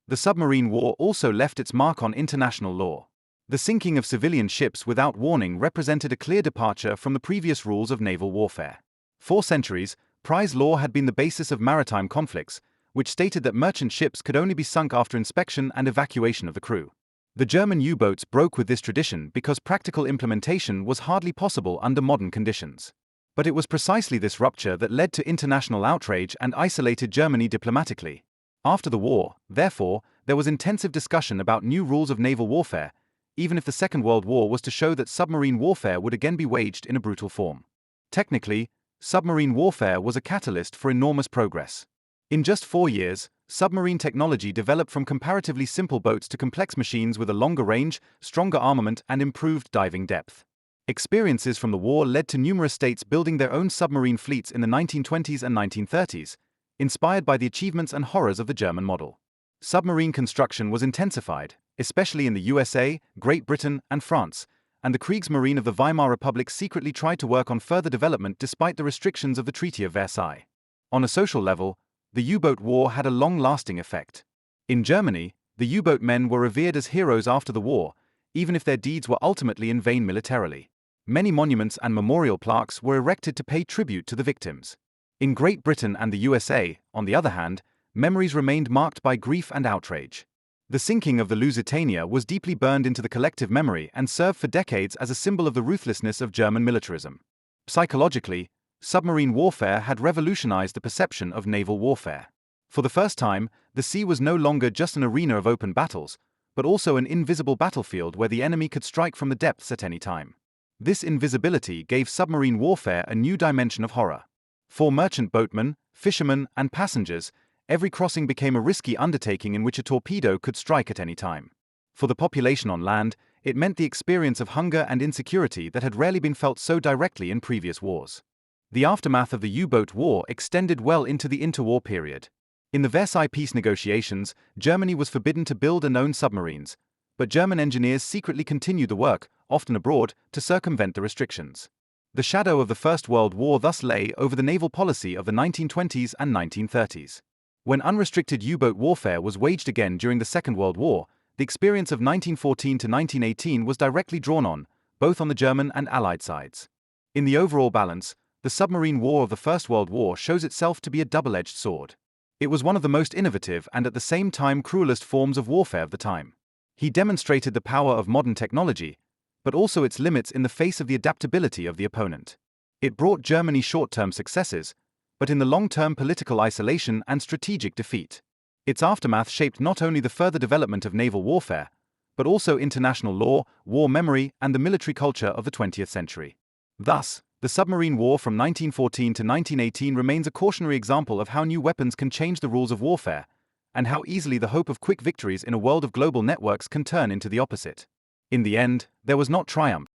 The submarine war also left its mark on international law. The sinking of civilian ships without warning represented a clear departure from the previous rules of naval warfare. For centuries, prize law had been the basis of maritime conflicts, which stated that merchant ships could only be sunk after inspection and evacuation of the crew. The German U-boats broke with this tradition because practical implementation was hardly possible under modern conditions. But it was precisely this rupture that led to international outrage and isolated Germany diplomatically. After the war, therefore, there was intensive discussion about new rules of naval warfare, even if the Second World War was to show that submarine warfare would again be waged in a brutal form. Technically, submarine warfare was a catalyst for enormous progress. In just 4 years, submarine technology developed from comparatively simple boats to complex machines with a longer range, stronger armament, and improved diving depth. Experiences from the war led to numerous states building their own submarine fleets in the 1920s and 1930s, inspired by the achievements and horrors of the German model. Submarine construction was intensified, especially in the USA, Great Britain, and France, and the Kriegsmarine of the Weimar Republic secretly tried to work on further development despite the restrictions of the Treaty of Versailles. On a social level, the U-boat war had a long-lasting effect. In Germany, the U-boat men were revered as heroes after the war, even if their deeds were ultimately in vain militarily. Many monuments and memorial plaques were erected to pay tribute to the victims. In Great Britain and the USA, on the other hand, memories remained marked by grief and outrage. The sinking of the Lusitania was deeply burned into the collective memory and served for decades as a symbol of the ruthlessness of German militarism. Psychologically, submarine warfare had revolutionized the perception of naval warfare. For the first time, the sea was no longer just an arena of open battles, but also an invisible battlefield where the enemy could strike from the depths at any time. This invisibility gave submarine warfare a new dimension of horror. For merchant boatmen, fishermen, and passengers, every crossing became a risky undertaking in which a torpedo could strike at any time. For the population on land, it meant the experience of hunger and insecurity that had rarely been felt so directly in previous wars. The aftermath of the U-boat war extended well into the interwar period. In the Versailles peace negotiations, Germany was forbidden to build and own submarines, but German engineers secretly continued the work, often abroad, to circumvent the restrictions. The shadow of the First World War thus lay over the naval policy of the 1920s and 1930s. When unrestricted U-boat warfare was waged again during the Second World War, the experience of 1914 to 1918 was directly drawn on, both on the German and Allied sides. In the overall balance, the submarine war of the First World War shows itself to be a double-edged sword. It was one of the most innovative and at the same time cruelest forms of warfare of the time. He demonstrated the power of modern technology, but also its limits in the face of the adaptability of the opponent. It brought Germany short-term successes, but in the long-term political isolation and strategic defeat. Its aftermath shaped not only the further development of naval warfare, but also international law, war memory, and the military culture of the 20th century. Thus, the submarine war from 1914 to 1918 remains a cautionary example of how new weapons can change the rules of warfare, and how easily the hope of quick victories in a world of global networks can turn into the opposite. In the end, there was not triumph.